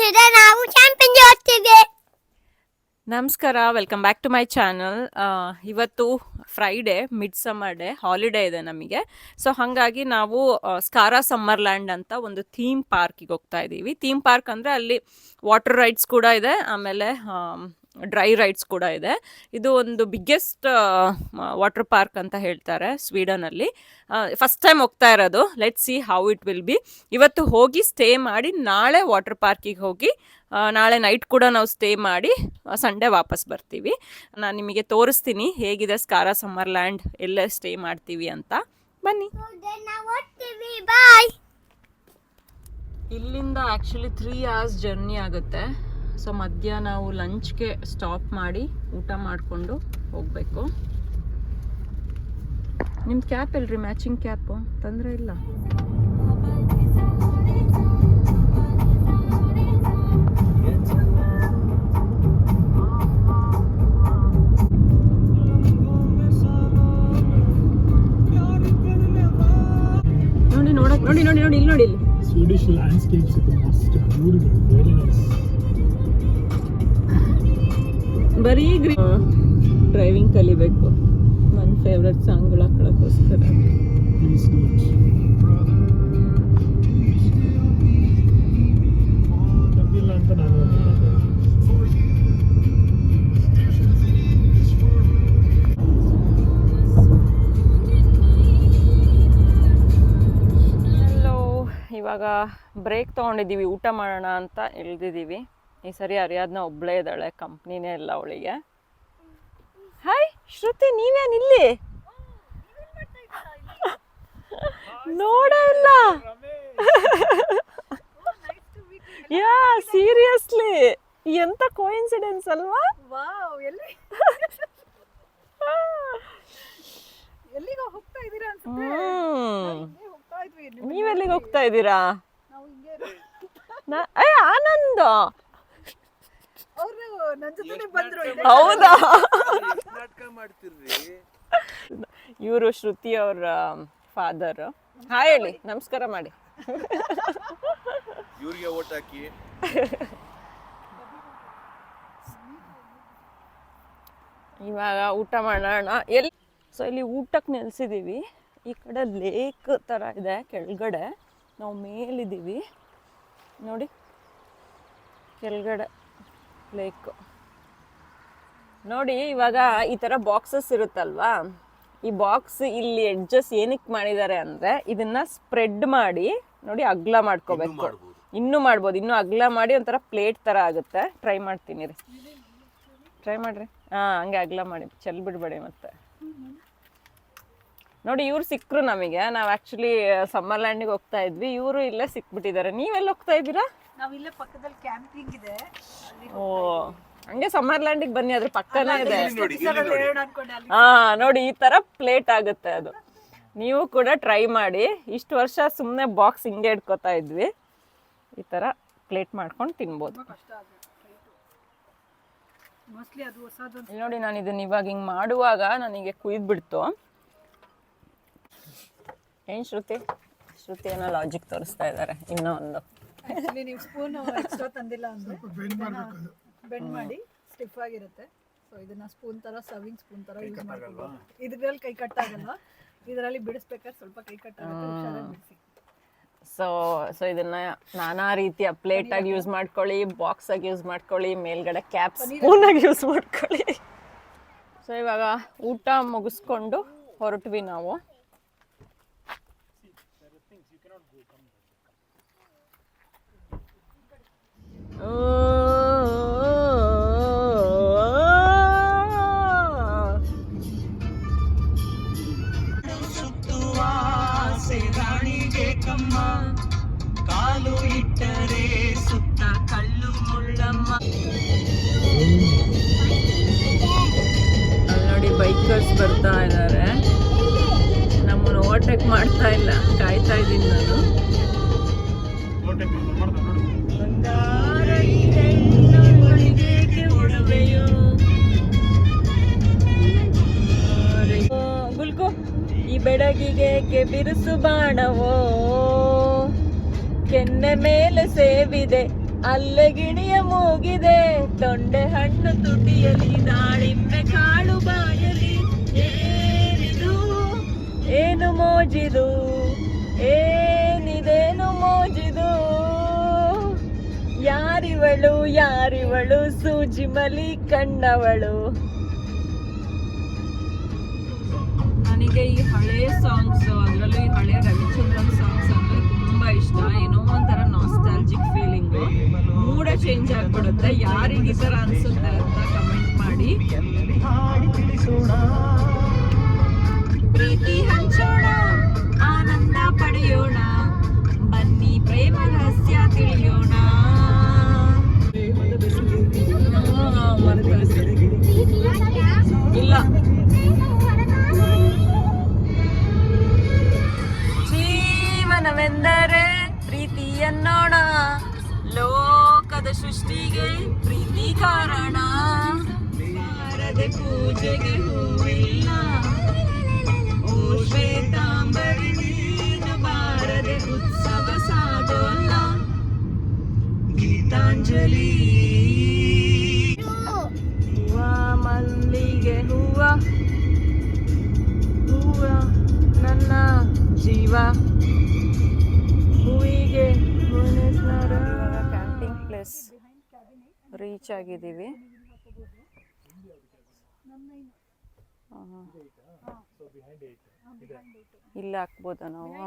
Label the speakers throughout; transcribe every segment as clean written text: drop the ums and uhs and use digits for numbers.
Speaker 1: ಇದೆ, ನಾವು ಚಾಂಪಿಯನ್ಗೆ ಹೋಗ್ತೀವಿ.
Speaker 2: ನಮಸ್ಕಾರ, welcome back to my channel. ಇವತ್ತು Friday, midsummer day, holiday ಇದೆ ನಮಗೆ. ಸೊ ಹಾಗಾಗಿ ನಾವು ಸ್ಕಾರಾ ಸಮ್ಮರ್ ಲ್ಯಾಂಡ್ ಅಂತ ಒಂದು ಥೀಮ್ ಪಾರ್ಕಿಗೆ ಹೋಗ್ತಾ ಇದ್ದೀವಿ. ಥೀಮ್ ಪಾರ್ಕ್ ಅಂದರೆ ಅಲ್ಲಿ ವಾಟರ್ ರೈಡ್ಸ್ ಕೂಡ ಇದೆ, ಆಮೇಲೆ ಡ್ರೈ ರೈಡ್ಸ್ ಕೂಡ ಇದೆ. ಇದು ಒಂದು ಬಿಗ್ಗೆಸ್ಟ್ ವಾಟರ್ ಪಾರ್ಕ್ ಅಂತ ಹೇಳ್ತಾರೆ ಸ್ವೀಡನಲ್ಲಿ. ಫಸ್ಟ್ ಟೈಮ್ ಹೋಗ್ತಾ ಇರೋದು. Let see how it will B. ಇವತ್ತು ಹೋಗಿ ಸ್ಟೇ ಮಾಡಿ ನಾಳೆ ವಾಟರ್ ಪಾರ್ಕಿಗೆ ಹೋಗಿ ನಾಳೆ ನೈಟ್ ಕೂಡ ನಾವು ಸ್ಟೇ ಮಾಡಿ ಸಂಡೇ ವಾಪಸ್ ಬರ್ತೀವಿ. ನಾನು ನಿಮಗೆ ತೋರಿಸ್ತೀನಿ ಹೇಗಿದೆ ಸ್ಕಾರಾ ಸಮ್ಮರ್ ಲ್ಯಾಂಡ್, ಎಲ್ಲೇ ಸ್ಟೇ ಮಾಡ್ತೀವಿ ಅಂತ. ಬನ್ನಿ.
Speaker 1: ಬಾಯ್.
Speaker 2: ಇಲ್ಲಿಂದ ಆ್ಯಕ್ಚುಲಿ 3 hours ಜರ್ನಿ ಆಗುತ್ತೆ. ಸೊ ಮಧ್ಯ ನಾವು ಲಂಚ್ಗೆ ಸ್ಟಾಪ್ ಮಾಡಿ ಊಟ ಮಾಡಿಕೊಂಡು ಹೋಗಬೇಕು. ನಿಮ್ದು ಕ್ಯಾಪ್ ಇಲ್ರಿ, ಮ್ಯಾಚಿಂಗ್ ಕ್ಯಾಪು ತೊಂದರೆ ಇಲ್ಲ. ನೋಡಿ ನೋಡಕ್ ನೋಡಿ ನೋಡಿ ನೋಡಿ ಇಲ್ಲಿ ನೋಡಿ, ಇಲ್ಲಿ
Speaker 3: Swedish landscapes are the most beautiful, very nice.
Speaker 2: ಬರೀ ಡ್ರೈವಿಂಗ್ ಕಲಿಬೇಕು. ನನ್ನ ಫೇವ್ರೆಟ್ ಸಾಂಗ್ಗಳು ಹಾಕೊಳ್ಳೋಕ್ಕೋಸ್ಕರ.
Speaker 3: Please do it. ತಪ್ಪಿಲ್ಲ ಅಂತ ನಾನು
Speaker 2: ಇವಾಗ ಬ್ರೇಕ್ ತೊಗೊಂಡಿದ್ದೀವಿ, ಊಟ ಮಾಡೋಣ ಅಂತ ಇಳಿದಿದ್ದೀವಿ. ಈ ಸರಿ ಅರಿಯಾದ್ನ ಒಬ್ಬಳೇ ಇದ್ದಾಳೆ, ಕಂಪ್ನಿನೇ ಇಲ್ಲ ಅವಳಿಗೆ. ಹಾಯ್ ಶ್ರುತಿ, ನೀವೇನಿಲ್ಲಿ? ನೋಡ ಇಲ್ಲ. ಯಾ ಸೀರಿಯಸ್ಲಿ, ಎಂತ ಕೋಇನ್ಸಿಡೆನ್ಸ್ ಅಲ್ವಾ? ನೀವೆಲ್ಲಿಗೆ ಹೋಗ್ತಾ ಇದ್ದೀರಾ? ಆನಂದ, ಹೌದಾ? ಇವರು ಶ್ರುತಿ ಅವ್ರ ಫಾದರ್. ಹಾಯ್ ಹೇಳಿ, ನಮಸ್ಕಾರ ಮಾಡಿ.
Speaker 4: ಇವ್ರಿಗೆ ಓಟ್ ಹಾಕಿ.
Speaker 2: ಇವಾಗ ಊಟ ಮಾಡೋಣ. ಎಲ್ಲಿ? ಸೊ ಇಲ್ಲಿ ಊಟಕ್ಕೆ ನಿಲ್ಸಿದ್ದೀವಿ. ಈ ಕಡೆ ಲೇಕ್ ಥರ ಇದೆ ಕೆಳಗಡೆ, ನಾವು ಮೇಲಿದ್ದೀವಿ ನೋಡಿ. ಕೆಳಗಡೆ ಲೇಕ್ ನೋಡಿ. ಇವಾಗ ಈ ಥರ ಬಾಕ್ಸಸ್ ಇರುತ್ತಲ್ವಾ, ಈ ಬಾಕ್ಸ್ ಇಲ್ಲಿ ಎಡ್ಜಸ್ ಏನಕ್ಕೆ ಮಾಡಿದ್ದಾರೆ ಅಂದರೆ ಇದನ್ನ ಸ್ಪ್ರೆಡ್ ಮಾಡಿ ನೋಡಿ ಅಗ್ಲ ಮಾಡ್ಕೋಬೇಕು. ಇನ್ನೂ ಮಾಡ್ಬೋದು, ಇನ್ನೂ ಅಗ್ಲ ಮಾಡಿ ಒಂಥರ ಪ್ಲೇಟ್ ಥರ ಆಗುತ್ತೆ. ಟ್ರೈ ಮಾಡ್ತೀನಿ ರೀ, ಟ್ರೈ ಮಾಡಿರಿ. ಹಂಗೆ ಅಗ್ಲ ಮಾಡಿ, ಚೆಲ್ ಬಿಡಬೇಡಿ. ಮತ್ತೆ ನೋಡಿ, ಇವ್ರು ಸಿಕ್ಕರು ನಮಗೆ. ನಾವು ಆ್ಯಕ್ಚುಲಿ ಸಮ್ಮರ್ ಲ್ಯಾಂಡಿಗೆ ಹೋಗ್ತಾ ಇದ್ವಿ, ಇವರು ಇಲ್ಲೇ ಸಿಕ್ಬಿಟ್ಟಿದ್ದಾರೆ. ನೀವೆಲ್ಲ ಹೋಗ್ತಾ ಇದ್ದೀರಾ?
Speaker 5: ನಾವಿಲ್ಲೇ ಪಕ್ಕದಲ್ಲಿ ಕ್ಯಾಂಪಿಂಗ್ ಇದೆ.
Speaker 2: ಓ, ಹಂಗೆ ಸಮ್ಮರ್ ಲ್ಯಾಂಡಿಗೆ ಬನ್ನಿ, ಅದ್ರ ಪಕ್ಕನೇ ಇದೆ. ನೋಡಿ ಈ ತರ ಪ್ಲೇಟ್ ಆಗುತ್ತೆ ಅದು. ನೀವು ಕೂಡ ಟ್ರೈ ಮಾಡಿ. ಇಷ್ಟು ವರ್ಷ ಸುಮ್ಮನೆ ಬಾಕ್ಸ್ ಹಿಂಗೆ ಇಟ್ಕೋತಾ ಇದ್ವಿ, ಈ ತರ ಪ್ಲೇಟ್ ಮಾಡ್ಕೊಂಡು ತಿನ್ಬೋದು. ನೋಡಿ, ನಾನು ಇದನ್ನ ಇವಾಗ ಹಿಂಗೆ ಮಾಡುವಾಗ ನನಗೆ ಕುಯ್ದ್ಬಿಡ್ತು. ಏನ್ ಶ್ರುತಿ ಏನೋ ಲಾಜಿಕ್ ತೋರಿಸ್ತಾ ಇದ್ದಾರೆ. ಇನ್ನೂ ಒಂದು
Speaker 5: ನೀವು ಸ್ಪೂನ್ ಎಕ್ಸ್ಟ್ರಾ ತಂದಿಲ್ಲ ಅಂದ್ರೆ ಬೆಂಡ್ ಮಾಡಿ ಸ್ಟಿಫ್ ಆಗಿರುತ್ತೆ. ಸೊ ಇದನ್ನ ಸ್ಪೂನ್ ತರ, ಸರ್ವಿಂಗ್ ಸ್ಪೂನ್ ತರ ಯೂಸ್ ಮಾಡ್ಬೋದು. ಇದ್ರಲ್ಲಿ ಕೈ ಕಟ್ ಆಗಲ್ಲ, ಇದರಲ್ಲಿ ಬಿಡಿಸ್ಬೇಕಾದ್ರೆ ಸ್ವಲ್ಪ ಕೈ ಕಟ್ ಆಗುತ್ತೆ, ಹುಷಾರಾಗಿ ಬಿಡಿಸಿ.
Speaker 2: ಸೊ ಇದನ್ನ ನಾನಾ ರೀತಿಯ ಪ್ಲೇಟ್ ಆಗಿ ಯೂಸ್ ಮಾಡ್ಕೊಳ್ಳಿ, ಬಾಕ್ಸ್ ಆಗಿ ಯೂಸ್ ಮಾಡ್ಕೊಳ್ಳಿ, ಮೇಲ್ಗಡೆ ಕ್ಯಾಪ್ ಸ್ಪೂನ್ ಆಗಿ ಯೂಸ್ ಮಾಡ್ಕೊಳ್ಳಿ. ಸೊ ಇವಾಗ ಊಟ ಮುಗಿಸ್ಕೊಂಡು ಹೊರಟ್ವಿ ನಾವು. ಕಾಲು ಇಟ್ಟರೆ ಸುತ್ತ ಕಲ್ಲು ಮುಳ್ಳಮ್ಮ. ಅಲ್ಲಿ ನೋಡಿ ಬೈಕರ್ಸ್ ಬರ್ತಾ ಇದ್ದಾರೆ. ನಮ್ಮನ್ನು ಓವರ್ಟೇಕ್ ಮಾಡ್ತಾ ಇಲ್ಲ, ಕಾಯ್ತಾ ಇದ್ದೀನಿ ನಾನು. ಗುಲ್ಕು, ಈ ಬೆಡಗಿಗೆ ಬಿರುಸು ಬಾಣವೋ, ಕೆನ್ನೆ ಮೇಲೆ ಸೇವಿದೆ ಅಲ್ಲೇ ಗಿಣಿಯ ಮೂಗಿದೆ, ತೊಂಡೆ ಹಣ್ಣು ತುಟಿಯಲಿ, ದಾಳಿಂಬೆ ಕಾಳು ಬಾಯಲಿ. ಏನಿದು ಏನು ಮೋಜಿದು, ಏನಿದೇನು ಮೋಜಿದು. ಯಾರಿವಳು ಯಾರಿವಳು, ಸೂಜಿ ಮಲಿ ಕಣ್ಣವಳು. ನನಗೆ ಈ ಹಳೆ ಸಾಂಗ್ಸ್, ಅದರಲ್ಲೂ ಈ ಹಳೆ ರವಿಚಂದ್ರನ್ ಸಾಂಗ್ಸ್ ಅಂದ್ರೆ ತುಂಬಾ ಇಷ್ಟ. ಏನೋ ಒಂಥರ ನಾಸ್ಟಾಲ್ಜಿಕ್ ಫೀಲಿಂಗು, ಮೂಡ ಚೇಂಜ್ ಆಗ್ಬಿಡುತ್ತೆ. ಯಾರಿಗೆ ಈ ಥರ ಅನ್ಸುತ್ತೆ ಅಂತ ಕಮೆಂಟ್ ಮಾಡಿ. ಪ್ರೀತಿ ಹಂಚೋಣ, ಆನಂದ ಪಡೆಯೋಣ, ಬನ್ನಿ ಪ್ರೇಮ ರಹಸ್ಯ ತಿಳಿಯೋಣ. ಇಲ್ಲ, ಜೀವನವೆಂದರೆ ಪ್ರೀತಿ ಎನ್ನೋಣ, ಲೋಕದ ಸೃಷ್ಟಿಗೆ ಪ್ರೀತಿ ಕಾರಣ. ಬಾರದೆ ಪೂಜೆಗೆ ಹೂವಿಲ್ಲ, ಓ ಶ್ವೇತಾಂಬರಿ ನೀನು ಬಾರದೆ ಉತ್ಸವ ಸಾಗೋಲ್ಲ. ಗೀತಾಂಜಲಿ. ಹೂವ ಮಲ್ಲಿಗೆ ಹೂವ, ಹೂವ ನನ್ನ ಜೀವ, ಹೂವಿಗೆ ಕ್ಯಾಂಪಿಂಗ್ ಪ್ಲೇಸ್ ರೀಚ್ ಆಗಿದ್ದೀವಿ. ಇಲ್ಲಿ ಹಾಕ್ಬೋದಾ ನಾವು?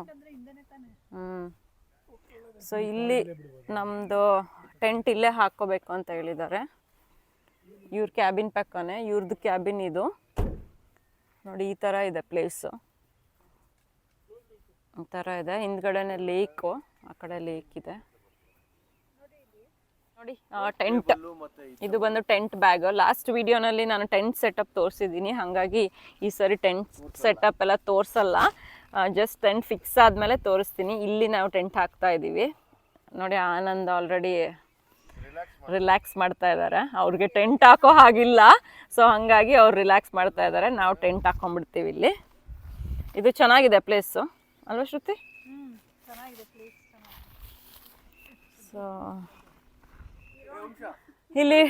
Speaker 2: ಸೊ ಇಲ್ಲಿ ನಮ್ಮದು ಟೆಂಟ್ ಇಲ್ಲೇ ಹಾಕ್ಕೋಬೇಕು ಅಂತ ಹೇಳಿದ್ದಾರೆ. ಇವ್ರ ಕ್ಯಾಬಿನ್ ಪಕ್ಕನೇ ಇವ್ರದ್ದು ಕ್ಯಾಬಿನ್ ಇದು. ನೋಡಿ ಈ ಥರ ಇದೆ ಪ್ಲೇಸು, ಈ ಥರ ಇದೆ. ಹಿಂದ್ಗಡೆನೆ ಲೇಕು, ಆ ಕಡೆ ಲೇಕ್ ಇದೆ ನೋಡಿ. ಟೆಂಟ್, ಇದು ಬಂದು ಟೆಂಟ್ ಬ್ಯಾಗ್. ಲಾಸ್ಟ್ ವಿಡಿಯೋನಲ್ಲಿ ನಾನು ಟೆಂಟ್ ಸೆಟಪ್ ತೋರಿಸಿದ್ದೀನಿ, ಹಾಗಾಗಿ ಈ ಸರಿ ಟೆಂಟ್ ಸೆಟಪ್ ಎಲ್ಲ ತೋರಿಸಲ್ಲ. ಜಸ್ಟ್ ಟೆಂಟ್ ಫಿಕ್ಸ್ ಆದಮೇಲೆ ತೋರಿಸ್ತೀನಿ. ಇಲ್ಲಿ ನಾವು ಟೆಂಟ್ ಹಾಕ್ತಾ ಇದ್ದೀವಿ ನೋಡಿ. ಆನಂದ್ ಆಲ್ರೆಡಿ ರಿಲ್ಯಾಕ್ಸ್ ಮಾಡ್ತಾ ಇದ್ದಾರೆ. ಅವ್ರಿಗೆ ಟೆಂಟ್ ಹಾಕೋ ಹಾಗಿಲ್ಲ, ಸೊ ಹಾಗಾಗಿ ಅವ್ರು ರಿಲ್ಯಾಕ್ಸ್ ಮಾಡ್ತಾ ಇದ್ದಾರೆ. ನಾವು ಟೆಂಟ್ ಹಾಕೊಂಡ್ಬಿಡ್ತೀವಿ ಇಲ್ಲಿ. ಇದು ಚೆನ್ನಾಗಿದೆ ಪ್ಲೇಸು ಅಲ್ವಾ ಶ್ರುತಿ? ಸೊ ಇಲ್ಲಿ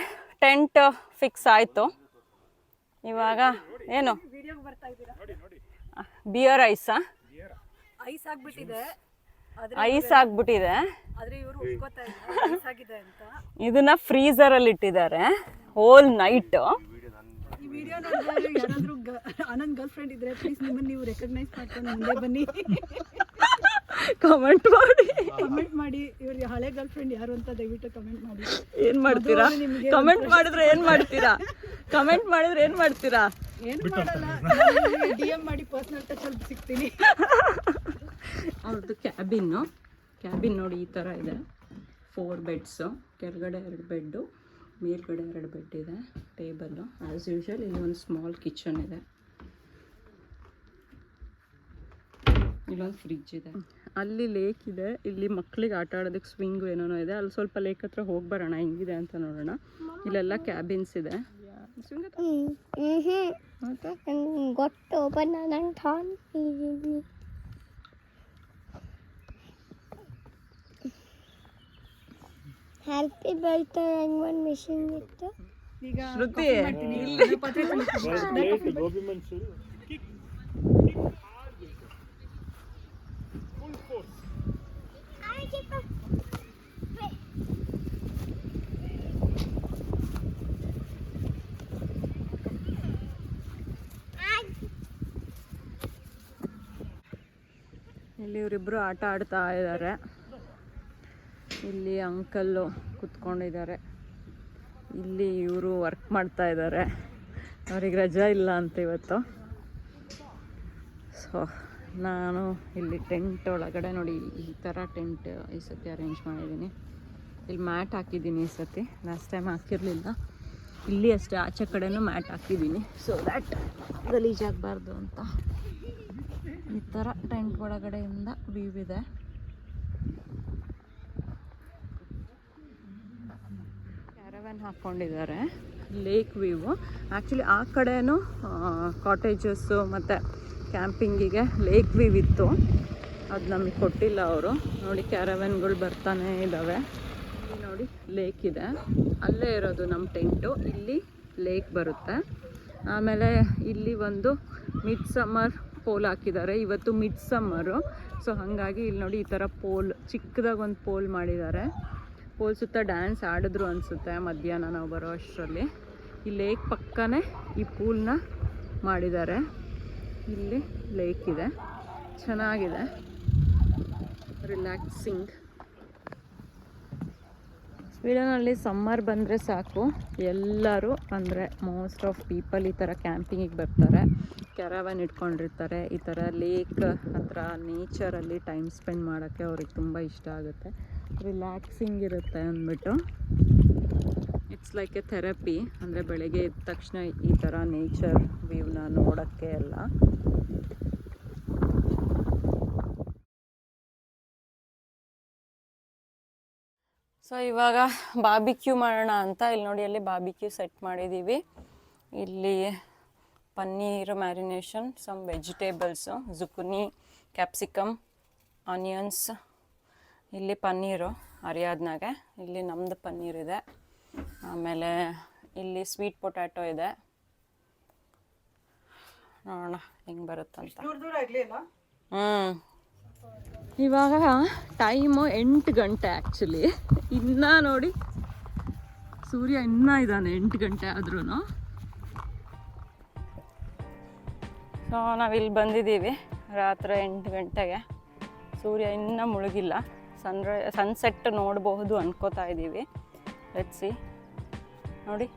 Speaker 2: ಟೆಂಟ್ ಫಿಕ್ಸ್ ಆಯಿತು. ಇವಾಗ ಏನು ಬಿಯರ್ ಐಸಾ?
Speaker 5: ಐಸ್ ಆಗ್ಬಿಟ್ಟಿದೆ,
Speaker 2: ಐಸ್ ಆಗ್ಬಿಟ್ಟಿದೆ.
Speaker 5: ಆದ್ರೆ ಇವರು ಒಪ್ಕೋತಾ ಇಲ್ಲ ಐಸ್ ಆಗಿದೆ ಅಂತ.
Speaker 2: ಇದನ್ನ ಫ್ರೀಸರ್ ಅಲ್ಲಿ ಇಟ್ಟಿದ್ದಾರೆ ಹೋಲ್ ನೈಟ್.
Speaker 5: ಈ ವಿಡಿಯೋ ಯಾರಾದ್ರೂ ಆನಂದ್ ಗರ್ಲ್ ಫ್ರೆಂಡ್ ಇದ್ರೆ ಪ್ಲೀಸ್ ನಿಮ್ಮನ್ನ ನೀವು ರೆಕಗ್ನೈಸ್ ಮಾಡ್ಕೊಂಡು ಮುಂದೆ ಬನ್ನಿ,
Speaker 2: ಕಮೆಂಟ್
Speaker 5: ಮಾಡಿ. ಇವ್ರಿಗೆ ಹಳೆ ಗರ್ಲ್ ಫ್ರೆಂಡ್ ಯಾರು ಅಂತ ದಯವಿಟ್ಟು ಕಮೆಂಟ್ ಮಾಡಿ.
Speaker 2: ಏನ್ ಮಾಡ್ತೀರಾ? ಕಮೆಂಟ್ ಮಾಡಿದ್ರೆ ಏನ್ ಮಾಡ್ತೀರಾ? ಕಮೆಂಟ್ ಮಾಡಿದ್ರೆ ಏನ್ ಮಾಡ್ತೀರಾ?
Speaker 5: ಏನು ಮಾಡಲ್ಲ, DM ಮಾಡಿ ಪರ್ಸನಲ್ ಟಚ್ ಅಲ್ಲಿ ಸಿಗ್ತೀನಿ.
Speaker 2: ಅವ್ರದ್ದು ಕ್ಯಾಬಿನ್ ನೋಡಿ ಈ ಥರ ಇದೆ. 4 ಬೆಡ್ಸು, ಕೆಳಗಡೆ 2 ಬೆಡ್ಡು, ಮೇಲ್ಗಡೆ 2 ಬೆಡ್ ಇದೆ. Table as usual. ಇಲ್ಲಿ ಒಂದು ಸ್ಮಾಲ್ ಕಿಚನ್ ಇದೆ. ಇಲ್ಲೊಂದು ಫ್ರಿಡ್ಜ್ ಇದೆ. ಅಲ್ಲಿ ಲೇಕ್ ಇದೆ. ಇಲ್ಲಿ ಮಕ್ಕಳಿಗೆ ಆಟ ಆಡೋದಕ್ಕೆ ಸ್ವಿಂಗು ಏನೋ ಇದೆ. ಅಲ್ಲಿ ಸ್ವಲ್ಪ ಲೇಕ್ ಹತ್ರ ಹೋಗಿ ಬರೋಣ ಹೆಂಗಿದೆ ಅಂತ ನೋಡೋಣ. ಇಲ್ಲೆಲ್ಲ ಕ್ಯಾಬಿನ್ಸ್ ಇದೆ.
Speaker 1: ಗೊತ್ತು ಬಂದ ಹ್ಯಾಪಿ ಬರ್ತ್ಡೇ ಒಂದು ಮಿಷನ್ ಇತ್ತು.
Speaker 5: ಈಗ
Speaker 2: ಶ್ರುತಿ
Speaker 3: ಗೋಬಿ ಮಂಚೂರಿ
Speaker 2: ಇಲ್ಲಿ ಇವರಿಬ್ಬರು ಆಟ ಆಡ್ತಾ ಇದ್ದಾರೆ. ಇಲ್ಲಿ ಅಂಕಲ್ಲು ಕುತ್ಕೊಂಡಿದ್ದಾರೆ. ಇಲ್ಲಿ ಇವರು ವರ್ಕ್ ಮಾಡ್ತಾ ಇದ್ದಾರೆ. ಅವ್ರಿಗೆ ರಜಾ ಇಲ್ಲ ಅಂತ ಇವತ್ತು. ಸೊ ನಾನು ಇಲ್ಲಿ ಟೆಂಟ್ ಒಳಗಡೆ ನೋಡಿ ಈ ಥರ ಟೆಂಟ್ ಈ ಸತಿ ಅರೇಂಜ್ ಮಾಡಿದ್ದೀನಿ. ಇಲ್ಲಿ ಮ್ಯಾಟ್ ಹಾಕಿದ್ದೀನಿ ಈ ಸತಿ, ಲಾಸ್ಟ್ ಟೈಮ್ ಹಾಕಿರಲಿಲ್ಲ. ಇಲ್ಲಿ ಅಷ್ಟೇ ಆಚೆ ಕಡೆನೂ ಮ್ಯಾಟ್ ಹಾಕಿದ್ದೀನಿ, ಸೊ ದ್ಯಾಟ್ ಗಲೀಜಾಗಬಾರ್ದು ಅಂತ. ಈ ಥರ ಟೆಂಟ್ ಒಳಗಡೆಯಿಂದ ವ್ಯೂ ಇದೆ. ಕ್ಯಾರವ್ಯಾನ್ ಹಾಕ್ಕೊಂಡಿದ್ದಾರೆ. Lake view. ಆ್ಯಕ್ಚುಲಿ ಆ ಕಡೆನೂ ಕಾಟೇಜಸ್ಸು ಮತ್ತು ಕ್ಯಾಂಪಿಂಗಿಗೆ ಲೇಕ್ ವ್ಯೂ ಇತ್ತು, ಅದು ನಮಗೆ ಕೊಟ್ಟಿಲ್ಲ ಅವರು. ನೋಡಿ ಕ್ಯಾರವ್ಯಾನ್ಗಳು ಬರ್ತಾನೆ ಇದ್ದಾವೆ. ಇಲ್ಲಿ ನೋಡಿ ಲೇಕ್ ಇದೆ, ಅಲ್ಲೇ ಇರೋದು ನಮ್ಮ ಟೆಂಟು. ಇಲ್ಲಿ ಲೇಕ್ ಬರುತ್ತೆ. ಆಮೇಲೆ ಇಲ್ಲಿ ಒಂದು ಮಿಡ್ ಸಮ್ಮರ್ ಪೋಲ್ ಹಾಕಿದ್ದಾರೆ. ಇವತ್ತು ಮಿಡ್ ಸಮ್ಮರು, ಸೊ ಹಾಗಾಗಿ ಇಲ್ಲಿ ನೋಡಿ ಈ ಥರ ಪೋಲ್, ಚಿಕ್ಕದಾಗಿ ಒಂದು ಪೋಲ್ ಮಾಡಿದ್ದಾರೆ. ಪೋಲ್ ಸುತ್ತ ಡ್ಯಾನ್ಸ್ ಆಡಿದ್ರು ಅನಿಸುತ್ತೆ ಮಧ್ಯಾಹ್ನ ನಾವು ಬರೋ ಅಷ್ಟರಲ್ಲಿ. ಈ ಲೇಕ್ ಪಕ್ಕನೇ ಈ ಪೂಲ್ನ ಮಾಡಿದ್ದಾರೆ. ಇಲ್ಲಿ ಲೇಕ್ ಇದೆ, ಚೆನ್ನಾಗಿದೆ, ರಿಲ್ಯಾಕ್ಸಿಂಗ್. ಸ್ವೀಡನಲ್ಲಿ ಸಮ್ಮರ್ ಬಂದರೆ ಸಾಕು, ಎಲ್ಲರೂ ಅಂದರೆ ಮೋಸ್ಟ್ ಆಫ್ ಪೀಪಲ್ ಈ ಥರ ಕ್ಯಾಂಪಿಂಗಿಗೆ ಬರ್ತಾರೆ, ಕ್ಯಾರವಾನ್ ಇಟ್ಕೊಂಡಿರ್ತಾರೆ. ಈ ಥರ ಲೇಕ್ ಹತ್ರ ನೇಚರಲ್ಲಿ ಟೈಮ್ ಸ್ಪೆಂಡ್ ಮಾಡೋಕ್ಕೆ ಅವ್ರಿಗೆ ತುಂಬ ಇಷ್ಟ ಆಗುತ್ತೆ, ರಿಲ್ಯಾಕ್ಸಿಂಗ್ ಇರುತ್ತೆ ಅಂದ್ಬಿಟ್ಟು. It's like A therapy. ಅಂದರೆ ಬೆಳಗ್ಗೆ ಎದ್ದ ತಕ್ಷಣ ಈ ಥರ ನೇಚರ್ ವ್ಯೂನ ನೋಡೋಕ್ಕೆ ಎಲ್ಲ. ಸೊ ಇವಾಗ ಬಾರ್ಬಿಕ್ಯೂ ಮಾಡೋಣ ಅಂತ ಇಲ್ಲಿ ನೋಡಿ, ಅಲ್ಲಿ ಬಾರ್ಬಿಕ್ಯೂ ಸೆಟ್ ಮಾಡಿದ್ದೀವಿ. ಇಲ್ಲಿ paneer marination, some vegetables, zucchini, capsicum, onions. ಇಲ್ಲಿ ಪನ್ನೀರು ಅರಿಯಾದ್ನಾಗೆ, ಇಲ್ಲಿ ನಮ್ಮದು ಪನ್ನೀರ್ ಇದೆ. ಆಮೇಲೆ ಇಲ್ಲಿ ಸ್ವೀಟ್ ಪೊಟ್ಯಾಟೊ ಇದೆ. ನೋಡೋಣ ಹೆಂಗೆ ಬರುತ್ತಂತ. ಇವಾಗ ಟೈಮು 8 ಗಂಟೆ ಆ್ಯಕ್ಚುಲಿ. ಇನ್ನೂ ನೋಡಿ ಸೂರ್ಯ ಇನ್ನೂ ಇದ್ದಾನೆ, 8 ಗಂಟೆ ಆದ್ರೂ. ಸೊ ನಾವಿಲ್ಲಿ ಬಂದಿದ್ದೀವಿ ರಾತ್ರಿ 8 ಗಂಟೆಗೆ. ಸೂರ್ಯ ಇನ್ನೂ ಮುಳುಗಿಲ್ಲ. ಸನ್ಸೆಟ್ ನೋಡಬಹುದು ಅನ್ಕೋತಾ ಇದ್ದೀವಿ. ಲೆಟ್ಸಿ. ನೋಡಿ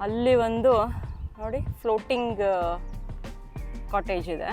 Speaker 2: ಅಲ್ಲಿ ಒಂದು ನೋಡಿ ಫ್ಲೋಟಿಂಗ್ ಕಾಟೇಜ್ ಇದೆ.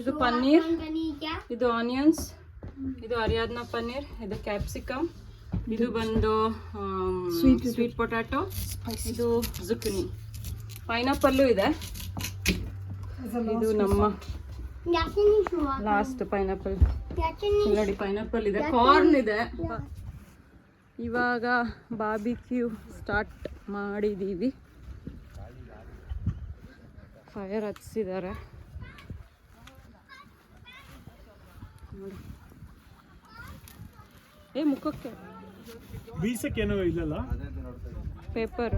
Speaker 2: ಇದು ಪನ್ನೀರ್, ಇದು ಆನಿಯನ್ಸ್, ಇದು ಅರಿಯಾದ್ನ ಪನ್ನೀರ್, ಇದು ಕ್ಯಾಪ್ಸಿಕಮ್, ಇದು ಬಂದು ಸ್ವೀಟ್ ಪೊಟ್ಯಾಟೊ, ಇದು ಜುಕಿನಿ, ಪೈನಾಪಲ್ಲು ಇದೆ. ಇದು ನಮ್ಮ ಲಾಸ್ಟ್ ಪೈನಾಪಲ್. ನೋಡಿ ಪೈನಾಪಲ್ ಇದೆ, ಕಾರ್ನ್ ಇದೆ. ಇವಾಗ ಬಾರ್ಬಿಕ್ಯೂ ಸ್ಟಾರ್ಟ್ ಮಾಡಿದ್ದೀವಿ. ಫೈರ್ ಹಚ್ಚಿದ್ದಾರೆ ನೋಡಿ. ಮುಖಕ್ಕೆ
Speaker 3: ಬೀಸಕ್ಕೇನೋ ಇಲ್ಲಲ್ಲ,
Speaker 2: ಪೇಪರ್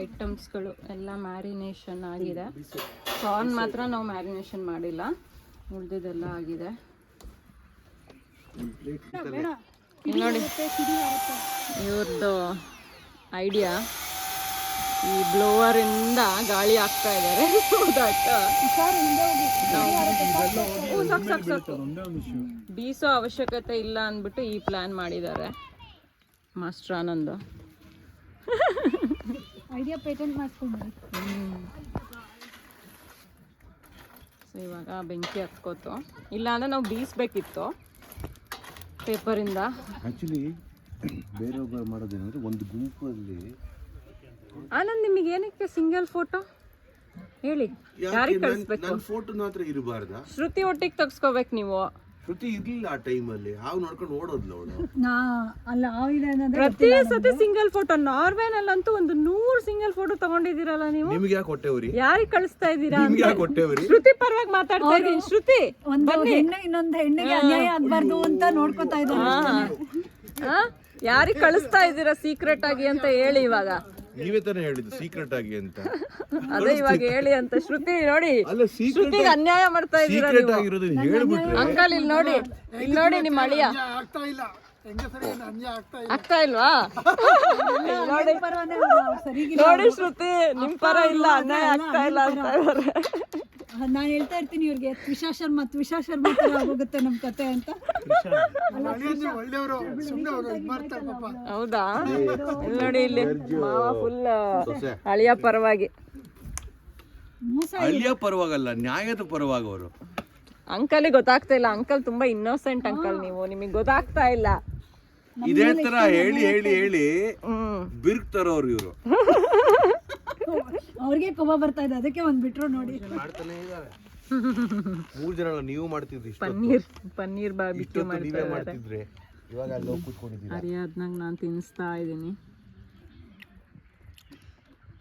Speaker 2: ಐಟಮ್ಸ್ಗಳು ಎಲ್ಲ ಮ್ಯಾರಿನೇಷನ್ ಆಗಿದೆ. ಕಾರ್ನ್ ಮಾತ್ರ ನಾವು ಮ್ಯಾರಿನೇಷನ್ ಮಾಡಿಲ್ಲ, ಉಳಿದಿದ್ದೆಲ್ಲ ಆಗಿದೆ. ನೋಡಿ ಇವ್ರದ್ದು ಐಡಿಯಾ, ಈ ಬ್ಲೋವರಿಂದ ಗಾಳಿ ಹಾಕ್ತಾ ಇದ್ದಾರೆ. ಬೀಸೋ ಅವಶ್ಯಕತೆ ಇಲ್ಲ ಅಂದ್ಬಿಟ್ಟು ಈ ಪ್ಲಾನ್ ಮಾಡಿದ್ದಾರೆ ಮಾಸ್ಟರ್ ಆನಂದ್.
Speaker 5: ಐಡಿಯಾ ಪೇಟೆಂಟ್ ಮಾಡಿಸ್ಕೊಂಡು.
Speaker 2: ಸೊ ಇವಾಗ ಬೆಂಕಿ ಹತ್ಕೋತು, ಇಲ್ಲ ಅಂದ್ರೆ ನಾವು ಬೀಸ್ಬೇಕಿತ್ತು ಪೇಪರಿಂದ.
Speaker 4: ಆ್ಯಕ್ಚುಲಿ ಬೇರೆಯೊಬ್ಬರು ಮಾಡೋದೇನಂದ್ರೆ ಒಂದು ಗುಂಪಲ್ಲಿ.
Speaker 2: ಆನಂದ್ ನಿಮಗೆ ಏನಕ್ಕೆ ಸಿಂಗಲ್ ಫೋಟೋ ಹೇಳಿ, ಯಾರಿಗೆ ಕಳಿಸ್ಬೇಕು?
Speaker 4: ನನ್ನ ಫೋಟೋನ ಹತ್ರ ಇರಬಾರ್ದ?
Speaker 2: ಶ್ರುತಿ ಒಟ್ಟಿಗೆ ತೆಗ್ಸ್ಕೋಬೇಕು ನೀವು.
Speaker 4: ಶ್ರುತಿ ಇರ್ಲಿಲ್ಲ ಆ ಟೈಮಲ್ಲಿ, ಹಾವು ನೋಡ್ಕೊಂಡು ಓಡೋದ್ಲ ಅವಳು.
Speaker 2: ಪ್ರತಿ ಸತಿ ಸಿಂಗಲ್ ಫೋಟೋ. ನಾರ್ವೆನಲ್ಲಂತೂ ಒಂದು 100 ಸಿಂಗಲ್ ಫೋಟೋ ತಗೊಂಡಿದ್ದೀರಲ್ಲ ನೀವು.
Speaker 4: ನಿಮ್ಗೆ ಯಾಕೆ ಕೊಟ್ಟೆವ್ರಿ?
Speaker 2: ಯಾರಿಗೆ ಕಳಿಸ್ತಾ ಇದ್ದೀರಾ?
Speaker 4: ನಿಮ್ಗೆ ಯಾಕೆ ಕೊಟ್ಟೆವ್ರಿ?
Speaker 2: ಶ್ರುತಿ ಪರವಾಗಿ ಮಾತಾಡ್ತಾ ಇದ್ದೀನಿ. ಶ್ರುತಿ
Speaker 5: ಇನ್ನೊಂದು ಹೆಣ್ಣಿಗೆ ಅನ್ಯಾಯ ಆಗ್ಬಾರ್ದು ಅಂತ ನೋಡ್ಕೊತಾ ಇದ್ದಾರೆ.
Speaker 2: ಯಾರಿಗೆ ಕಳಿಸ್ತಾ ಇದ್ದೀರಾ ಸೀಕ್ರೆಟ್ ಆಗಿ ಅಂತ ಹೇಳಿ ಇವಾಗ.
Speaker 4: ನೀವೇ ತಾನೇ ಹೇಳಿದ್ದು ಸೀಕ್ರೆಟ್ ಆಗಿ ಅಂತ.
Speaker 2: ಅದೇ ಇವಾಗ ಹೇಳಿ ಅಂತ. ಶ್ರುತಿ ನೋಡಿ, ಶ್ರುತಿಗೆ ಅನ್ಯಾಯ ಮಾಡ್ತಾ ಇದ್ದೀರಾ ನೀವು. ಅಂಕಲ್ ಇಲ್ಲಿ ನೋಡಿ, ಇಲ್ಲಿ ನೋಡಿ ನಿಮ್ಮ ಅಳಿಯ ಆಗ್ತಾ ಇಲ್ವಾ? ನೋಡಿ ಶ್ರುತಿ, ನಿಮ್ ಪರ ಇಲ್ಲ, ಅನ್ಯಾಯ ಆಗ್ತಾ ಇಲ್ಲ ಅಂತ ಇದ್ದಾರೆ.
Speaker 5: ನಾನು ಹೇಳ್ತಾ ಇರ್ತೀನಿ ಇವ್ರಿಗೆ ತ್ವಿಷಾ ಶರ್ಮಾ ತರ ಆಗೋಗುತ್ತೆ ನಮ್ ಕತೆ ಅಂತ.
Speaker 2: ಹೌದಾ? ಇಲ್ಲಿ ನೋಡಿ, ಇಲ್ಲಿ ಮಾವ ಫುಲ್ ಅಳಿಯ ಪರವಾಗಿ.
Speaker 4: ಅಳಿಯ ಪರವಾಗಲ್ಲ, ನ್ಯಾಯದ ಪರವಾಗವರು.
Speaker 2: ಅಂಕಲ್ ಗೊತ್ತಾಗ್ತಾ ಇಲ್ಲ. ಅಂಕಲ್ ತುಂಬಾ ಇನ್ನೋಸೆಂಟ್ ಅಂಕಲ್. ನಿಮಗೆ ಗೊತ್ತಾಗ್ತಾ ಇಲ್ಲ.
Speaker 4: ಇದೇ ತರ ಹೇಳಿ ಹೇಳಿ ಹೇಳಿ ಬಿರ್ಕ್ತಾರವ್ರು ಇವರು.
Speaker 5: ಅವ್ರಿಗೆ ಕೋಪ ಬರ್ತಾ ಇದೆ, ಅದಕ್ಕೆ ಒಂದ್ ಬಿಟ್ರು ನೋಡಿ.
Speaker 4: ಮಾಡ್ತಾನೆ ಇದ್ದಾರೆ. 3 ಜನ ನೀವು ಮಾಡ್ತಿದ್ರಿ,
Speaker 2: ಪನ್ನೀರ್ ಬಾರ್ಬಿಕ್ಯೂ
Speaker 4: ನೀವೇ ಮಾಡ್ತಿದ್ರಿ. ಇವಾಗ ಅಲ್ಲಿ ಹೋಗಿ ಕೂತ್ಕೊಂಡಿದ್ದೀರಾ.
Speaker 2: ಅರಿಯಾದ್ನಾಗ ನಾನು ತಿನ್ನಿಸ್ತಾ ಇದ್ದೀನಿ.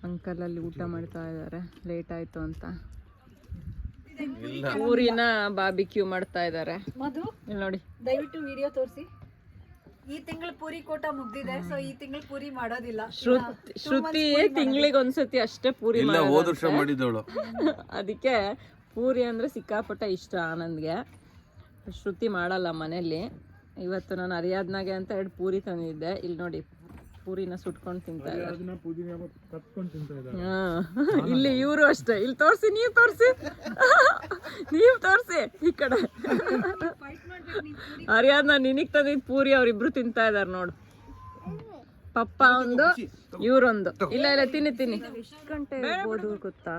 Speaker 2: ಅಂಕಲ್ ಅಲ್ಲಿ ಊಟ ಮಾಡ್ತಾ ಇದ್ದಾರೆ, ಲೇಟ್ ಆಯ್ತು ಅಂತ. ಊರಿನ ಬಾರ್ಬಿಕ್ಯೂ ಮಾಡ್ತಾ ಇದ್ದಾರೆ.
Speaker 5: ಮಧು,
Speaker 2: ಇಲ್ಲಿ ನೋಡಿ,
Speaker 5: ದಯವಿಟ್ಟು ವಿಡಿಯೋ ತೋರಿಸಿ. ಈ ತಿಂಗಳು ಪೂರಿ ಕೋಟ ಮುಗ್ದಿದೆ, ಸೊ ಈ ತಿಂಗಳು ಪೂರಿ ಮಾಡೋದಿಲ್ಲ.
Speaker 2: ಶ್ರುತಿ ತಿಂಗಳಿಗೆ ಒಂದ್ಸತಿ ಅಷ್ಟೇ ಪೂರಿ
Speaker 4: ಇಲ್ಲ, ಹೋದ ವರ್ಷ ಮಾಡಿದವಳು.
Speaker 2: ಅದಕ್ಕೆ ಪೂರಿ ಅಂದ್ರೆ ಸಿಕ್ಕಾಪಟ್ಟೆ ಇಷ್ಟ ಆನಂದ್ಗೆ. ಶ್ರುತಿ ಮಾಡಲ್ಲ ಮನೇಲಿ. ಇವತ್ತು ನಾನು ಅರಿಯಾದ್ನಾಗೆ ಅಂತ 2 ಪೂರಿ ತಂದಿದ್ದೆ. ಇಲ್ಲಿ ನೋಡಿ, ಪೂರಿನ ಸುಟ್ಕೊಂಡು ತಿಂತಾ ಇದ್ದಾರೆ. ಇಲ್ಲಿ ಇವರು ಅಷ್ಟೇ. ಇಲ್ಲಿ ತೋರಿಸಿ, ನೀವು ತೋರಿಸಿ ಈ ಕಡೆ. ಅರಿಯಾದ್ನ ನಿನಗ್ ತಂದಿದ್ ಪೂರಿ ಅವ್ರಿಬ್ರು ತಿಂತಾ ಇದಾರೆ ನೋಡು. ಪಪ್ಪ ಒಂದು, ಇವ್ರೊಂದು. ಇಲ್ಲ ತಿನ್ನಿ. ಎಷ್ಟು ಗಂಟೆ ಹೋಗ್ಬೋದು ಗೊತ್ತಾ?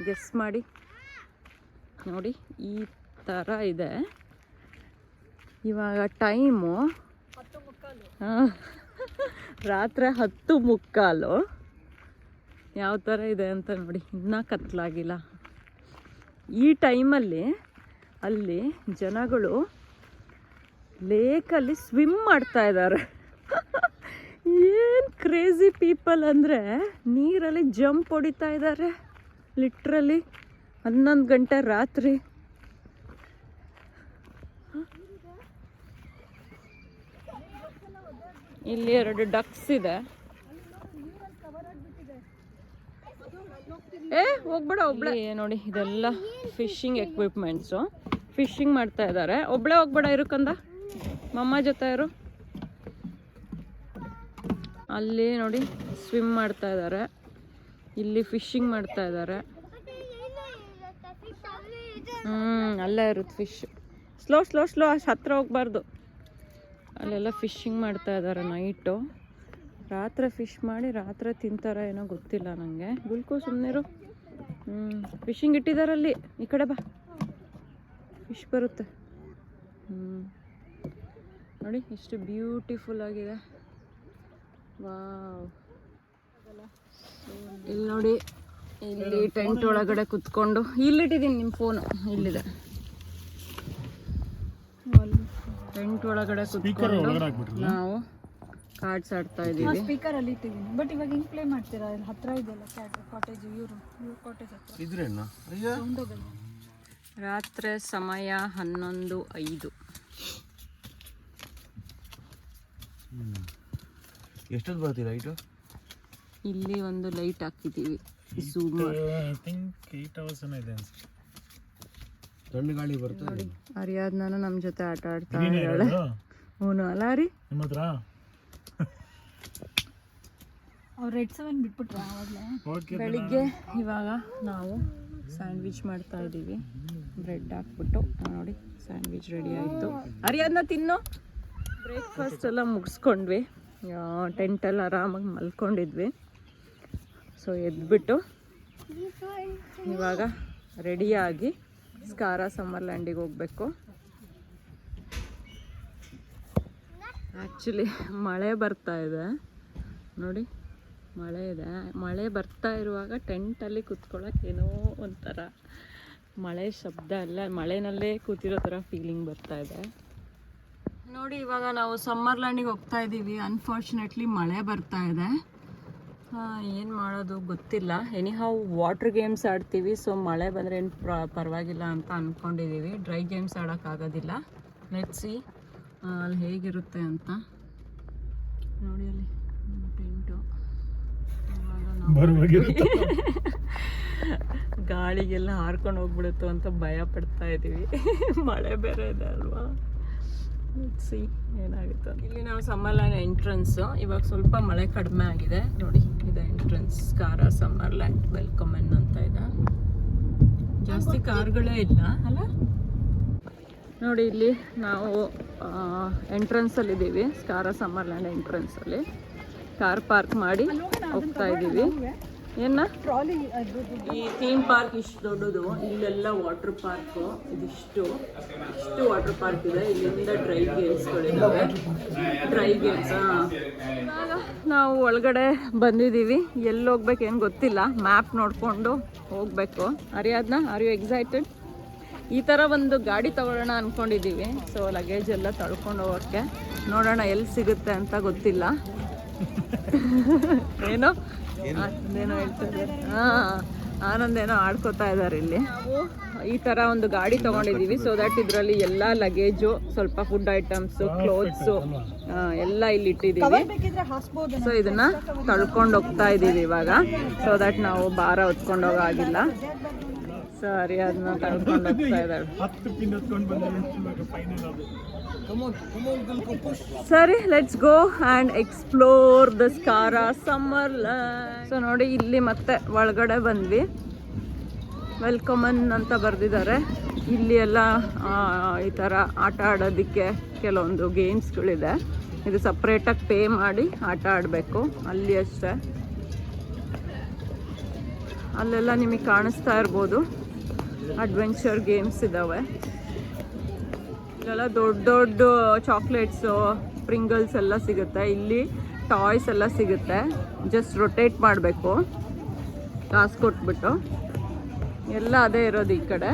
Speaker 2: ಗೆಸ್ ಮಾಡಿ ನೋಡಿ. ಈ ಥರ ಇದೆ ಇವಾಗ ಟೈಮು. ರಾತ್ರಿ 10:15. ಯಾವ ಥರ ಇದೆ ಅಂತ ನೋಡಿ. ಇನ್ನೂ ಕತ್ಲಾಗಿಲ್ಲ. ಈ ಟೈಮಲ್ಲಿ ಅಲ್ಲಿ ಜನಗಳು ಲೇಕಲ್ಲಿ ಸ್ವಿಮ್ ಮಾಡ್ತಾ ಇದ್ದಾರೆ. ಏನು ಕ್ರೇಜಿ ಪೀಪಲ್ ಅಂದರೆ, ನೀರಲ್ಲಿ ಜಂಪ್ ಹೊಡಿತಾ ಇದ್ದಾರೆ ಲಿಟ್ರಲಿ. 11 ಗಂಟೆ ರಾತ್ರಿ. ಇಲ್ಲಿ 2 ಡಕ್ಸ್ ಇದೆ. ಹೋಗ್ಬೇಡ ಒಬ್ಳೆ. ನೋಡಿ, ಇದೆಲ್ಲ ಫಿಶಿಂಗ್ ಎಕ್ವಿಪ್ಮೆಂಟ್ಸು. ಫಿಶಿಂಗ್ ಮಾಡ್ತಾ ಇದ್ದಾರೆ. ಒಬ್ಳೆ ಹೋಗ್ಬೇಡ, ಇರುಕಂದ ಮಮ್ಮ ಜೊತೆ ಇರು. ಅಲ್ಲಿ ನೋಡಿ ಸ್ವಿಮ್ ಮಾಡ್ತಾ ಇದ್ದಾರೆ, ಇಲ್ಲಿ ಫಿಶಿಂಗ್ ಮಾಡ್ತಾ ಇದ್ದಾರೆ. ಅಲ್ಲೇ ಇರುತ್ತೆ ಫಿಶ್. ಸ್ಲೋ ಅಷ್ಟು ಹತ್ರ ಹೋಗ್ಬಾರ್ದು. ಅಲ್ಲೆಲ್ಲ ಫಿಶಿಂಗ್ ಮಾಡ್ತಾ ಇದ್ದಾರೆ ನೈಟು. ರಾತ್ರಿ ಫಿಶ್ ಮಾಡಿ ರಾತ್ರಿ ತಿಂತಾರ ಏನೋ ಗೊತ್ತಿಲ್ಲ ನನಗೆ. ಗುಲ್ಕು ಸುಮ್ಮನಿರು. ಫಿಶಿಂಗ್ ಇಟ್ಟಿದ್ದಾರಲ್ಲಿ. ಈ ಕಡೆ ಬಾ, ಫಿಶ್ ಬರುತ್ತೆ. ನೋಡಿ ಎಷ್ಟು ಬ್ಯೂಟಿಫುಲ್ ಆಗಿದೆ. ವಾವ್. ಇಲ್ಲಿ ನೋಡಿ, ಇಲ್ಲಿ ಟೆಂಟ್ ಒಳಗಡೆ ಕುತ್ಕೊಂಡು. ಇಲ್ಲಿಟ್ಟಿದ್ದೀನಿ ನಿಮ್ಮ ಫೋನು, ಇಲ್ಲಿದೆ. ಟೆಂಟ್ ಒಳಗಡೆ ಕುತ್ಕೊಂಡು ನಾವು ಕಾರ್ಡ್ಸ್ ಆಡ್ತಾ ಇದ್ದೀವಿ.
Speaker 5: ಸ್ಪೀಕರ್ ಅಲ್ಲಿ ಇಟ್ಟಿದ್ದೀನಿ. ಬಟ್ ಇವಾಗ ಹಿಂಗ್ ಪ್ಲೇ ಮಾಡ್ತೀರಾ? ಇಲ್ಲಿ ಹತ್ರ ಇದೆಯಲ್ಲ ಕಾಟೇಜ್. ಇವ್ರ ಕಾಟೇಜ್ ಹತ್ರ
Speaker 4: ಇದ್ರೇನ?
Speaker 2: ರಾತ್ರಿ ಸಮಯ 11:05.
Speaker 4: ಎಷ್ಟೊತ್ತು ಬರ್ತೀರಾ ಲೈಟು?
Speaker 2: ಇಲ್ಲಿ ಒಂದು ಲೈಟ್ ಹಾಕಿದ್ದೀವಿ. ಝೂಮ್
Speaker 4: ತಣ್ಣು ಗಾಳಿ ಬರ್ತದೆ.
Speaker 2: ಅರಿಯಾದ್ನ ನಮ್ಮ ಜೊತೆ ಆಟ ಆಡ್ತಾ ಇದ್ದಾಳೆ. ಅವನು ಅಲ್ಲ ರೀ,
Speaker 5: ಅವ್ರು ರೆಡ್ 7 ಬಿಟ್ಬಿಟ್ರ ಆವಾಗಲೇ.
Speaker 2: ಬೆಳಿಗ್ಗೆ ಇವಾಗ ನಾವು ಸ್ಯಾಂಡ್ವಿಚ್ ಮಾಡ್ತಾ ಇದ್ದೀವಿ. ಬ್ರೆಡ್ ಹಾಕ್ಬಿಟ್ಟು ನೋಡಿ, ಸ್ಯಾಂಡ್ವಿಚ್ ರೆಡಿ ಆಯಿತು. ಅರಿಯಾದ್ನ ತಿನ್ನು. ಬ್ರೇಕ್ಫಾಸ್ಟ್ ಎಲ್ಲ ಮುಗಿಸ್ಕೊಂಡ್ವಿ. ಟೆಂಟಲ್ಲಿ ಆರಾಮಾಗಿ ಮಲ್ಕೊಂಡಿದ್ವಿ. ಸೊ ಎದ್ಬಿಟ್ಟು ಇವಾಗ ರೆಡಿಯಾಗಿ ಸ್ಕಾರಾ ಸಮ್ಮರ್ಲ್ಯಾಂಡಿಗೆ ಹೋಗಬೇಕು. ಆ್ಯಕ್ಚುಲಿ ಮಳೆ ಬರ್ತಾ ಇದೆ ನೋಡಿ, ಮಳೆ ಇದೆ. ಮಳೆ ಬರ್ತಾ ಇರುವಾಗ ಟೆಂಟಲ್ಲಿ ಕೂತ್ಕೊಳ್ಳೋಕೆ ಏನೋ ಒಂಥರ ಮಳೆ ಶಬ್ದ ಎಲ್ಲ, ಮಳೆನಲ್ಲೇ ಕೂತಿರೋ ಥರ ಫೀಲಿಂಗ್ ಬರ್ತಾ ಇದೆ ನೋಡಿ. ಇವಾಗ ನಾವು ಸಮ್ಮರ್ಲ್ಯಾಂಡಿಗೆ ಹೋಗ್ತಾ ಇದ್ದೀವಿ. ಅನ್ಫಾರ್ಚುನೇಟ್ಲಿ ಮಳೆ ಬರ್ತಾ ಇದೆ. ಏನು ಮಾಡೋದು ಗೊತ್ತಿಲ್ಲ. ಎನಿಹಾವ್ ವಾಟರ್ ಗೇಮ್ಸ್ ಆಡ್ತೀವಿ. ಸೊ ಮಳೆ ಬಂದರೆ ಏನು ಪರವಾಗಿಲ್ಲ ಅಂತ ಅಂದ್ಕೊಂಡಿದ್ದೀವಿ. ಡ್ರೈ ಗೇಮ್ಸ್ ಆಡೋಕ್ಕಾಗೋದಿಲ್ಲ. ಲೆಟ್ಸ್ ಸಿ ಅಲ್ಲಿ ಹೇಗಿರುತ್ತೆ ಅಂತ ನೋಡಿ. ಅಲ್ಲಿ ಟೆಂಟು ಗಾಳಿಗೆಲ್ಲ ಹಾರ್ಕೊಂಡು ಹೋಗ್ಬಿಡುತ್ತೋ ಅಂತ ಭಯ ಪಡ್ತಾ ಇದ್ದೀವಿ. ಮಳೆ ಬೇರೆ ಇದೆ ಅಲ್ವಾ. ಸಿ ಏನಾಗುತ್ತೆ. ಇಲ್ಲಿ ನಾವು ಸಮ್ಮರ್ಲ್ಯಾಂಡ್ ಎಂಟ್ರೆನ್ಸು. ಇವಾಗ ಸ್ವಲ್ಪ ಮಳೆ ಕಡಿಮೆ ಆಗಿದೆ ನೋಡಿ. ಇದೆ ಎಂಟ್ರೆನ್ಸ್. ಸ್ಕಾರಾ ಸಮ್ಮರ್ಲ್ಯಾಂಡ್ ವೆಲ್ಕಮ್ ಅಂತ ಇದೆ. ಜಾಸ್ತಿ ಕಾರ್ಗಳೇ ಇಲ್ಲ ಅಲ್ಲ. ನೋಡಿ ಇಲ್ಲಿ ನಾವು ಎಂಟ್ರೆನ್ಸಲ್ಲಿ ಇದ್ದೀವಿ, ಸ್ಕಾರಾ ಸಮ್ಮರ್ಲ್ಯಾಂಡ್ ಎಂಟ್ರೆನ್ಸಲ್ಲಿ. ಕಾರ್ ಪಾರ್ಕ್ ಮಾಡಿ ಹೋಗ್ತಾ ಇದ್ದೀವಿ. ಏನ
Speaker 5: ಟ್ರಾಲಿ
Speaker 2: ಈ ಥೀಮ್ ಪಾರ್ಕ್ ಇಷ್ಟು ದೊಡ್ಡದು, ಇಲ್ಲೆಲ್ಲ ವಾಟರ್ ಪಾರ್ಕು, ಇಷ್ಟು ವಾಟರ್ ಪಾರ್ಕ್ ಇದೆ. ಇಲ್ಲಿಂದ ಡ್ರೈ ಗೇಮ್ಸ್ಗಳಿದ್ದಾವೆ, ಡ್ರೈ ಗೇಮ್ಸ್. ನಾವು ಒಳಗಡೆ ಬಂದಿದ್ದೀವಿ, ಎಲ್ಲಿ ಹೋಗ್ಬೇಕು ಏನು ಗೊತ್ತಿಲ್ಲ, ಮ್ಯಾಪ್ ನೋಡಿಕೊಂಡು ಹೋಗಬೇಕು. ಅರಿಯಾದ್ನ, ಆರ್ ಯು ಎಕ್ಸೈಟೆಡ್? ಈ ಥರ ಒಂದು ಗಾಡಿ ತಗೊಳ್ಳೋಣ ಅಂದ್ಕೊಂಡಿದ್ದೀವಿ. ಸೊ ಲಗೇಜ್ ಎಲ್ಲ ತಳ್ಕೊಂಡು ಹೋಗೋಕ್ಕೆ ನೋಡೋಣ ಎಲ್ಲಿ ಸಿಗುತ್ತೆ ಅಂತ ಗೊತ್ತಿಲ್ಲ. ಏನೋ ಆನಂದೇನೋ ಹೇಳ್ತಾ ಇದ್ದಾರೆ. ಆನಂದೇನೋ ಆಡ್ಕೋತಾ ಇದ್ದಾರೆ ಇಲ್ಲಿ. ನಾವು ಈ ಥರ ಒಂದು ಗಾಡಿ ತೊಗೊಂಡಿದ್ದೀವಿ. ಸೊ ದಟ್ ಇದರಲ್ಲಿ ಎಲ್ಲ ಲಗೇಜು, ಸ್ವಲ್ಪ ಫುಡ್ ಐಟಮ್ಸು, ಕ್ಲೋತ್ಸು ಎಲ್ಲ ಇಲ್ಲಿ ಇಟ್ಟಿದ್ದೀವಿ. ಸೊ ಇದನ್ನ ತಳ್ಕೊಂಡು ಹೋಗ್ತಾ ಇದ್ದೀವಿ ಇವಾಗ. ಸೊ ದಟ್ ನಾವು ಭಾರ ಹೊತ್ಕೊಂಡು ಹೋಗಾಗಿಲ್ಲ. ಸರಿ, ಅದನ್ನ ತಳ್ಕೊಂಡು ಹೋಗ್ತಾ ಇದ್ದಾಳೆ. ಸರಿ, let's go and explore the Scara Summerland. So ನೋಡಿ, ಇಲ್ಲಿ ಮತ್ತೆ ಒಳಗಡೆ ಬಂದ್ವಿ. ವೆಲ್ಕಮನ್ ಅಂತ ಬರೆದಿದ್ದಾರೆ. ಇಲ್ಲಿ ಎಲ್ಲ ಈ ಥರ ಆಟ ಆಡೋದಕ್ಕೆ ಕೆಲವೊಂದು ಗೇಮ್ಸ್ಗಳಿದೆ. ಇದು ಸಪ್ರೇಟಾಗಿ ಪೇ ಮಾಡಿ ಆಟ ಆಡಬೇಕು. ಅಲ್ಲಿ ಅಷ್ಟೇ, ಅಲ್ಲೆಲ್ಲ ನಿಮಗೆ ಕಾಣಿಸ್ತಾ ಇರ್ಬೋದು, ಅಡ್ವೆಂಚರ್ ಗೇಮ್ಸ್ ಇದ್ದಾವೆ. ಇಲ್ಲೆಲ್ಲ ದೊಡ್ಡ ದೊಡ್ಡ ಚಾಕ್ಲೇಟ್ಸು, ಪ್ರಿಂಗಲ್ಸ್ ಎಲ್ಲ ಸಿಗುತ್ತೆ. ಇಲ್ಲಿ ಟಾಯ್ಸ್ ಎಲ್ಲ ಸಿಗುತ್ತೆ. ಜಸ್ಟ್ ರೊಟೇಟ್ ಮಾಡಬೇಕು ಕಾಸು ಕೊಟ್ಬಿಟ್ಟು. ಎಲ್ಲ ಅದೇ ಇರೋದು ಈ ಕಡೆ.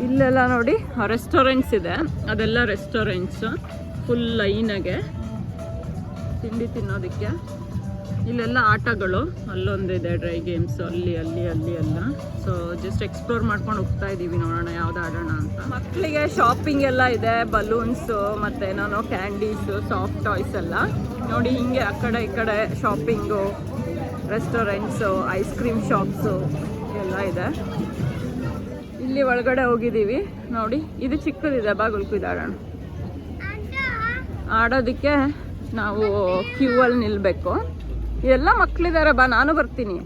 Speaker 2: ಇಲ್ಲೆಲ್ಲ ನೋಡಿ ರೆಸ್ಟೋರೆಂಟ್ಸ್ ಇದೆ. ಅದೆಲ್ಲ ರೆಸ್ಟೋರೆಂಟ್ಸು ಫುಲ್ ಲೈನಾಗೆ ತಿಂಡಿ ತಿನ್ನೋದಕ್ಕೆ. ಇಲ್ಲೆಲ್ಲ ಆಟಗಳು, ಅಲ್ಲೊಂದಿದೆ ಡ್ರೈ ಗೇಮ್ಸ್, ಅಲ್ಲಿ ಎಲ್ಲ. ಸೊ ಜಸ್ಟ್ ಎಕ್ಸ್ಪ್ಲೋರ್ ಮಾಡ್ಕೊಂಡು ಹೋಗ್ತಾ ಇದ್ದೀವಿ, ನೋಡೋಣ ಯಾವ್ದು ಆಡೋಣ ಅಂತ. ಮಕ್ಕಳಿಗೆ ಶಾಪಿಂಗ್ ಎಲ್ಲ ಇದೆ, ಬಲೂನ್ಸು ಮತ್ತು ಏನೇನೋ ಕ್ಯಾಂಡೀಸು, ಸಾಫ್ಟ್ ಟಾಯ್ಸ್ ಎಲ್ಲ. ನೋಡಿ ಹಿಂಗೆ ಆ ಕಡೆ ಈ ಕಡೆ shopping, restaurants, ice cream shops ಎಲ್ಲ ಇದೆ. ಇಲ್ಲಿ ಒಳಗಡೆ ಹೋಗಿದ್ದೀವಿ. ನೋಡಿ ಇದು ಚಿಕ್ಕದಿದೆ, ಬಾಗಿಲ್ಕು ಇದು ಆಡೋಣ. ಆಡೋದಕ್ಕೆ ನಾವು ಕ್ಯೂ ಅಲ್ಲಿ ನಿಲ್ಲಬೇಕು. ಎಲ್ಲ ಮಕ್ಕಳಿದ್ದಾರೆ, ಬಾ ನಾನು ಬರ್ತೀನಿ.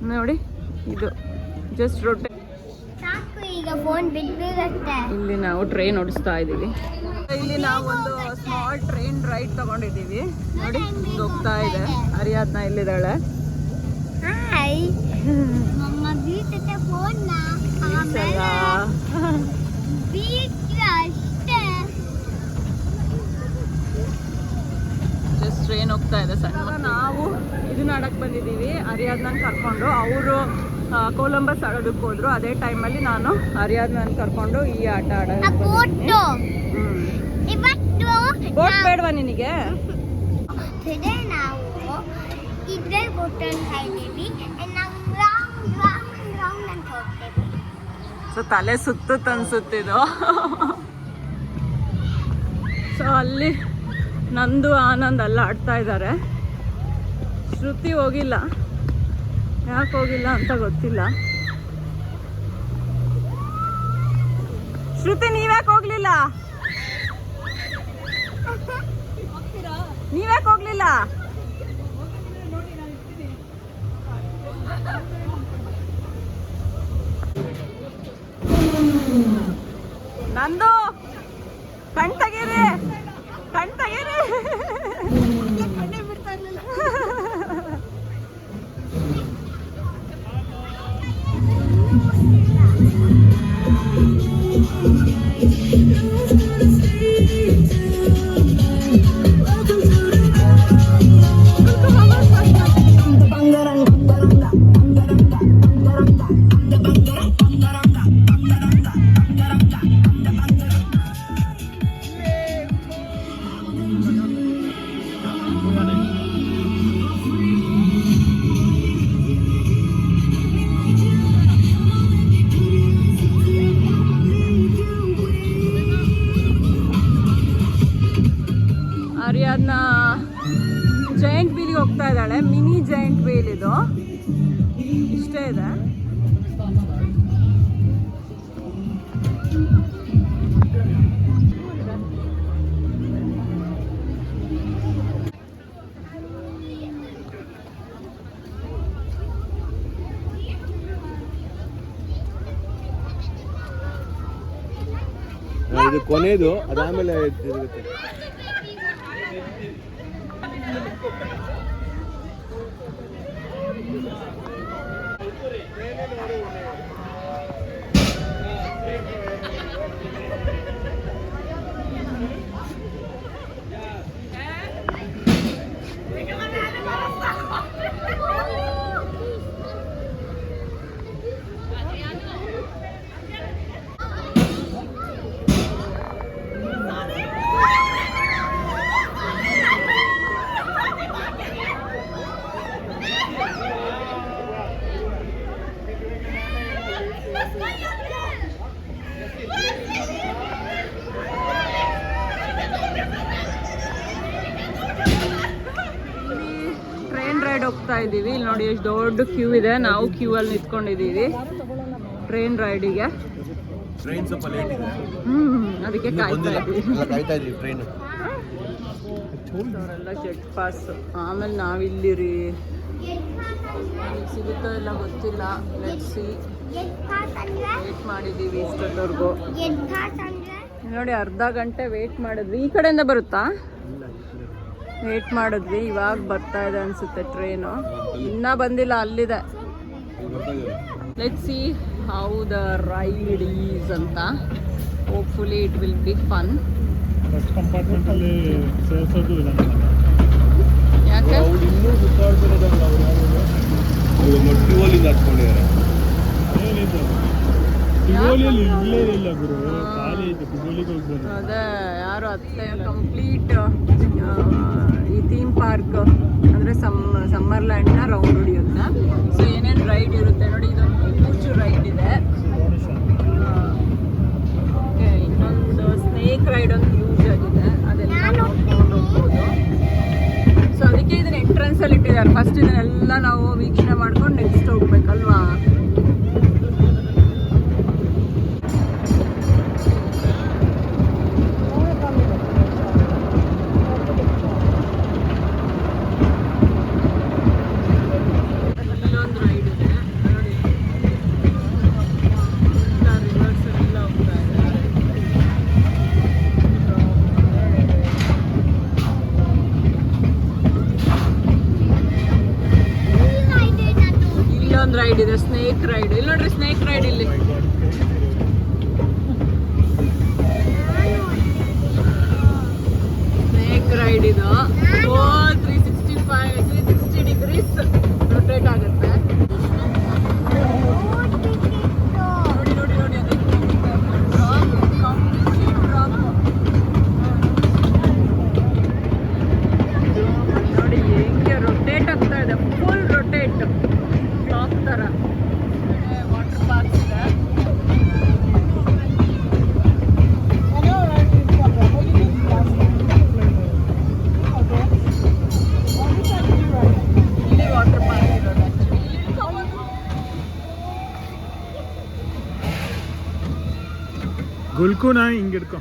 Speaker 2: ನೋಡಿ ಇದು ಜಸ್ಟ್ ರೊಟೇಟ್. ಇಲ್ಲಿ ನಾವು ಟ್ರೈನ್ ಓಡಿಸ್ತಾ ಇದ್ದೀವಿ. ಇಲ್ಲಿ ನಾವು ಒಂದು ಸ್ಮಾಲ್ ಟ್ರೈನ್ ರೈಡ್ ತಗೊಂಡಿದ್ದೀವಿ. ನೋಡಿ ಹಿಂಗೆ ಹೋಗ್ತಾ ಇದೆ. ಅರಿಯಾದ್ನ ಇಲ್ಲಿದ್ದಾಳೆ. ಜಸ್ಟ್ ಟ್ರೈನ್ ಹೋಗ್ತಾ ಇದೆ. ಸಣ್ಣ ನಾವು ಇದನ್ನ ಆಡಕ್ಕೆ ಬಂದಿದ್ದೀವಿ. ಅರಿಯಾದ್ನ ಕರ್ಕೊಂಡು, ಅವರು ಕೊಲಂಬಸ್ ಆಡೋದಕ್ಕೆ ಹೋದ್ರು. ಅದೇ ಟೈಮಲ್ಲಿ ನಾನು ಅರಿಯಾದ್ನ ಕರ್ಕೊಂಡು ಈ ಆಟ ಆಡೋದಕ್ಕೆ ಬೋಟ್ ಬೇಡವಾ ನಿನಗೆ? ಸೊ ತಲೆ ಸುತ್ತುತ್ತೆ ಅನ್ಸುತ್ತಿದ್ದು. ಸೊ ಅಲ್ಲಿ ನಂದು ಆನಂದ್ ಎಲ್ಲ ಆಡ್ತಾ ಇದ್ದಾರೆ. ಶ್ರುತಿ ಹೋಗಿಲ್ಲ, ಯಾಕೆ ಹೋಗಿಲ್ಲ ಅಂತ ಗೊತ್ತಿಲ್ಲ. ಶ್ರುತಿ ನೀವ್ಯಾಕೆ ಹೋಗ್ಲಿಲ್ಲ? ನೀವ್ಯಾಕೆ ಹೋಗ್ಲಿಲ್ಲ? ನಂದು ಕಣ್ ತೆಗೀರಿ, ಕಣ್ ತೆಗೀರಿ. ಅರಿಯಾದ್ನ ಜೈಂಟ್ ವೀಲ್ಗೆ ಹೋಗ್ತಾ ಇದ್ದಾಳೆ. ಮಿನಿ ಜೈಂಟ್ ವೀಲ್ ಇದು, ಇಷ್ಟೇ ಇದೆ.
Speaker 4: ಇದು ಕೊನೆದು, ಅದಾದ್ಮೇಲೆ ತಿರುಗುತ್ತೆ.
Speaker 2: ಟ್ರೈನ್ ರೈಡ್ ಹೋಗ್ತಾ ಇದ್ದೀವಿ. ಇಲ್ಲಿ ನೋಡಿ ಎಷ್ಟು ದೊಡ್ಡ ಕ್ಯೂ ಇದೆ. ನಾವು ಕ್ಯೂ ಅಲ್ಲಿ ನಿಂತ್ಕೊಂಡಿದ್ದೀವಿ ಟ್ರೈನ್ ರೈಡಿಗೆ.
Speaker 4: ಟ್ರೈನ್ ಸ್ವಲ್ಪ ಲೇಟ್ ಇದೆ,
Speaker 2: ಅದಕ್ಕೆ
Speaker 4: ಕಾಯ್ತಾ ಇದ್ವಿ ಟ್ರೈನ್.
Speaker 2: ಅವರೆಲ್ಲ ಜೆಟ್ ಪಾಸ್. ಆಮೇಲೆ ನಾವಿಲ್ಲಿ ರೀ ಸಿಗುತ್ತೋ ಇಲ್ಲ ಗೊತ್ತಿಲ್ಲ. ಲೆಟ್ಸಿ ವೇಟ್ ಮಾಡಿದ್ದೀವಿ ಇಷ್ಟೊತ್ತವರೆಗೂ. ನೋಡಿ ಅರ್ಧ ಗಂಟೆ ವೇಟ್ ಮಾಡಿದ್ವಿ. ಈ ಕಡೆಯಿಂದ ಬರುತ್ತಾ? ವೇಟ್ ಮಾಡಿದ್ವಿ, ಇವಾಗ ಬರ್ತಾ ಇದೆ ಅನ್ಸುತ್ತೆ ಟ್ರೈನು. ಇನ್ನೂ ಬಂದಿಲ್ಲ, ಅಲ್ಲಿದೆ. Let's see how the ride is ಅಂತ. Hopefully it will be fun.
Speaker 3: First ಕಂಪಾರ್ಟ್ಮೆಂಟಲ್ಲಿ ಸೇರಿಸೋದು ಇಲ್ಲ.
Speaker 2: ಯಾಕೆ?
Speaker 3: ಇನ್ನೂ ಸುತ್ತಾಡ್ತಿರೋದಲ್ಲ ಅವರು
Speaker 4: ಟಿವೋಲಿಂದ ಹತ್ಕೊಂಡಿದ್ದಾರೆ.
Speaker 3: ಏನಿದೆ ಟಿವೋಲಿಯಲ್ಲಿ ಇಲ್ಲೇ ಇಲ್ಲ ಗುರು, ಖಾಲಿ ಐತೆ. ಟಿವೋಲಿಗೆ ಹೋಗ್ಬೋದು.
Speaker 2: ಅದೇ ಯಾರು ಅತ್ತೆ ಕಂಪ್ಲೀಟ್ ಈ ಥೀಮ್ ಪಾರ್ಕ್ ಅಂದರೆ ಸಮ್ಮರ್ ಲ್ಯಾಂಡ್ನ ರೌಂಡ್ ಹೊಡಿಯುತ್ತೆ. ಸೊ ಏನೇನು ರೈಡ್ ಇರುತ್ತೆ ನೋಡಿ. ಇದೊಂದು ಹ್ಯೂಜ್ ರೈಡ್ ಇದೆ. ಓಕೆ, ಇನ್ನೊಂದು ಸ್ನೇಕ್ ರೈಡ್ ಒಂದು ಹ್ಯೂಜ್ ಆಗಿದೆ. ಅದೆಲ್ಲ ನೋಡ್ಕೊಂಡು ಹೋಗ್ಬೋದು. ಸೊ ಅದಕ್ಕೆ ಇದನ್ನ ಎಂಟ್ರೆನ್ಸಲ್ಲಿ ಇಟ್ಟಿದ್ದಾರೆ. ಫಸ್ಟ್ ಇದನ್ನೆಲ್ಲ ನಾವು ವೀಕ್ಷಣೆ ಮಾಡ್ಕೊಂಡು ನೆಕ್ಸ್ಟ್ ಹೋಗ್ಬೇಕಲ್ವಾ. ರೈಡ್ ಇದೆ, ಸ್ನೇಕ್ ರೈಡ್. ಇಲ್ಲಿ ನೋಡ್ರಿ ಸ್ನೇಕ್ ರೈಡ್. ಇಲ್ಲಿ ಸ್ನೇಕ್ ರೈಡ್ ಇದು 360 ಡಿಗ್ರೀಸ್ ರೊಟೇಟ್ ಆಗುತ್ತೆ. ನೋಡಿ ನೋಡಿ ನೋಡಿ, ನೋಡಿ ಹೆಂಗೆ ರೊಟೇಟ್ ಆಗ್ತಾ ಇದೆ. ಫುಲ್ ರೊಟೇಟ್ ಕ್ಲಾಕ್ ಥರ. ವಾಟರ್ ಪಾರ್ಕ್ ಇದೆ. ಇಲ್ಲಿ ವಾಟರ್ ಪಾರ್ಕ್ ಇರೋದು
Speaker 3: ಗುಲ್ಕುನ ಹಿಂಗೆ ಹಿಡ್ಕೊ.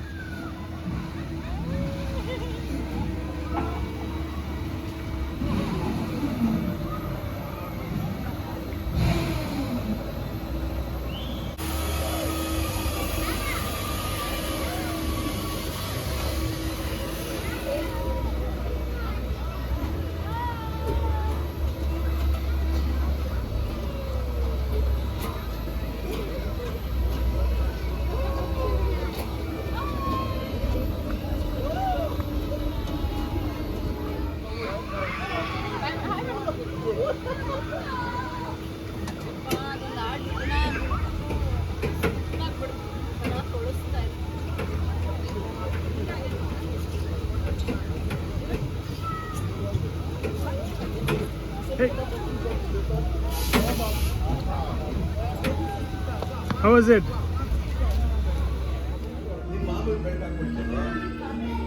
Speaker 3: How was it?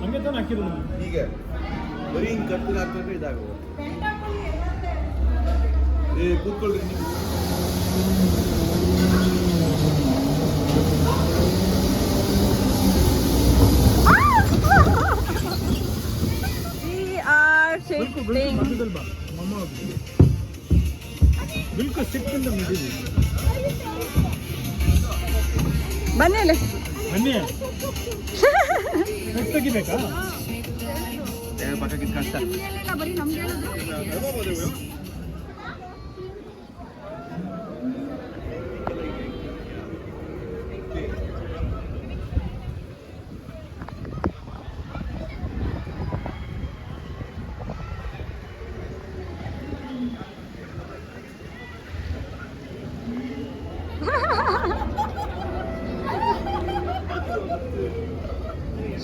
Speaker 3: ಹಂಗೆ ತಾನು ಹಾಕಿರೋದು.
Speaker 4: ಹೀಗೆ ಬರೀ ಹಿಂಗೆ ಕತ್ತಿಗೆ ಹಾಕಿದ್ರೆ ಇದಾಗುತ್ತೆ. ಕೂತ್ಕೊಳ್ರಿ ನೀವು.
Speaker 3: ಮಧ್ಯದಲ್ಲಿ ಬಾ ಮಮ್ಮ. ಬಿಲ್ಕು ಸಿಕ್ಕಿಂದ ಮಿಡಿದಿ.
Speaker 2: ಬನ್ನಿ
Speaker 3: ಬನ್ನಿ. ತೆಗಿಬೇಕಾ?
Speaker 4: ಪಕ್ಕಕ್ಕಿದ್ ಕಷ್ಟ.
Speaker 5: ಬರೀ ನಮ್ಗೆ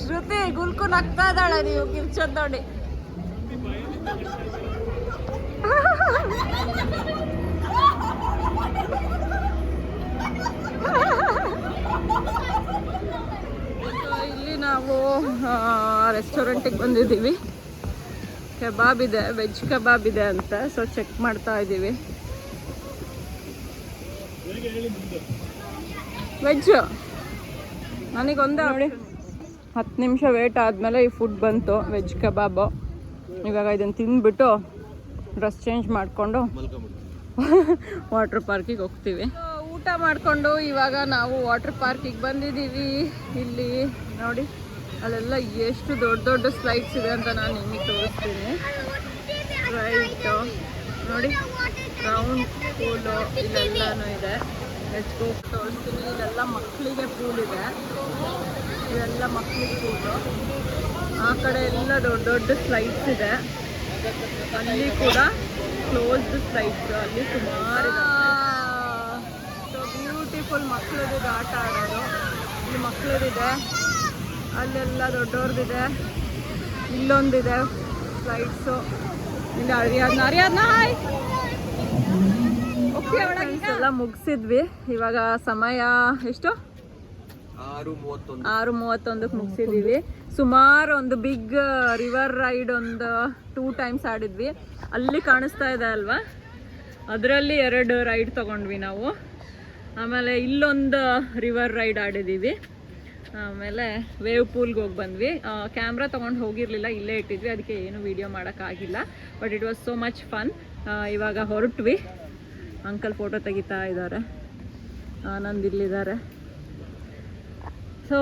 Speaker 2: ಶ್ರುತಿ ಗುಲ್ಕು ನಗ್ತಾ ಇದ್ದಾಳೆ ನೀವು ಕಿರ್ಚೋದ್ ನೋಡಿ. ಇಲ್ಲಿ ನಾವು ರೆಸ್ಟೋರೆಂಟಿಗೆ ಬಂದಿದ್ದೀವಿ. ಕಬಾಬ್ ಇದೆ, ವೆಜ್ ಕಬಾಬ್ ಇದೆ ಅಂತ, ಸೊ ಚೆಕ್ ಮಾಡ್ತಾ ಇದ್ದೀವಿ. ವೆಜ್ ನನಗೊಂದೇ ನೋಡಿ. 10 ನಿಮಿಷ ವೇಟ್ ಆದಮೇಲೆ ಈ ಫುಡ್ ಬಂತು, ವೆಜ್ ಕಬಾಬು. ಇವಾಗ ಇದನ್ನು ತಿಂದ್ಬಿಟ್ಟು ಡ್ರೆಸ್ ಚೇಂಜ್ ಮಾಡಿಕೊಂಡು ವಾಟರ್ ಪಾರ್ಕಿಗೆ ಹೋಗ್ತೀವಿ. ಊಟ ಮಾಡಿಕೊಂಡು ಇವಾಗ ನಾವು ವಾಟರ್ ಪಾರ್ಕಿಗೆ ಬಂದಿದ್ದೀವಿ. ಇಲ್ಲಿ ನೋಡಿ ಅಲ್ಲೆಲ್ಲ ಎಷ್ಟು ದೊಡ್ಡ ದೊಡ್ಡ ಸ್ಲೈಡ್ಸ್ ಇದೆ ಅಂತ ನಾನು ನಿಮಗೆ ತೋರಿಸ್ತೀನಿ. ರೈಟು ನೋಡಿ, ರೌಂಡ್ ಪೂಲು ಇಲ್ಲೆಲ್ಲನೂ ಇದೆ. ಎಷ್ಟೋ ತೋರಿಸ್ತೀನಿ. ಇಲ್ಲೆಲ್ಲ ಮಕ್ಕಳಿಗೆ ಪೂಲ್ ಇದೆ, ಇವೆಲ್ಲ ಮಕ್ಕಳಿಗೆ ಪೂಲು. ಆ ಕಡೆ ಎಲ್ಲ ದೊಡ್ಡ ದೊಡ್ಡ ಸ್ಲೈಡ್ಸ್ ಇದೆ. ಅಲ್ಲಿ ಕೂಡ ಕ್ಲೋಸ್ಡ್ ಸ್ಲೈಡ್ಸ್, ಅಲ್ಲಿ ಸುಮಾರು ಸೊ ಬ್ಯೂಟಿಫುಲ್ ಮಕ್ಕಳದಿದೆ ಆಟ ಆಡೋದು. ಇಲ್ಲಿ ಮಕ್ಕಳದಿದೆ, ಅಲ್ಲೆಲ್ಲ ದೊಡ್ಡವ್ರದ್ದಿದೆ, ಇಲ್ಲೊಂದಿದೆ ಸ್ಲೈಡ್ಸು. ಇಲ್ಲಿ ಅರಿಯಾದ್ನ ಹಾಯ್ ಓಕೆ ಎಲ್ಲ ಮುಗಿಸಿದ್ವಿ. ಇವಾಗ ಸಮಯ ಎಷ್ಟು? 6:31 ಮುಗಿಸಿದ್ದೀವಿ. ಸುಮಾರು ಒಂದು ಬಿಗ್ ರಿವರ್ ರೈಡ್ ಒಂದು 2 ಟೈಮ್ಸ್ ಆಡಿದ್ವಿ. ಅಲ್ಲಿ ಕಾಣಿಸ್ತಾ ಇದೆ ಅಲ್ವಾ, ಅದರಲ್ಲಿ 2 ರೈಡ್ ತೊಗೊಂಡ್ವಿ ನಾವು. ಆಮೇಲೆ ಇಲ್ಲೊಂದು ರಿವರ್ ರೈಡ್ ಆಡಿದ್ದೀವಿ. ಆಮೇಲೆ ವೇವ್ ಪೂಲ್ಗೆ ಹೋಗಿ ಬಂದ್ವಿ. ಕ್ಯಾಮ್ರಾ ತೊಗೊಂಡು ಹೋಗಿರಲಿಲ್ಲ, ಇಲ್ಲೇ ಇಟ್ಟಿದ್ವಿ, ಅದಕ್ಕೆ ಏನು ವೀಡಿಯೋ ಮಾಡೋಕ್ಕಾಗಿಲ್ಲ. But it was so much fun. ಇವಾಗ ಹೊರಟ್ವಿ. ಅಂಕಲ್ ಫೋಟೋ ತೆಗಿತಾ ಇದ್ದಾರೆ, ಆನಂದ್ ಇಲ್ಲಿದ್ದಾರೆ. ಸೊ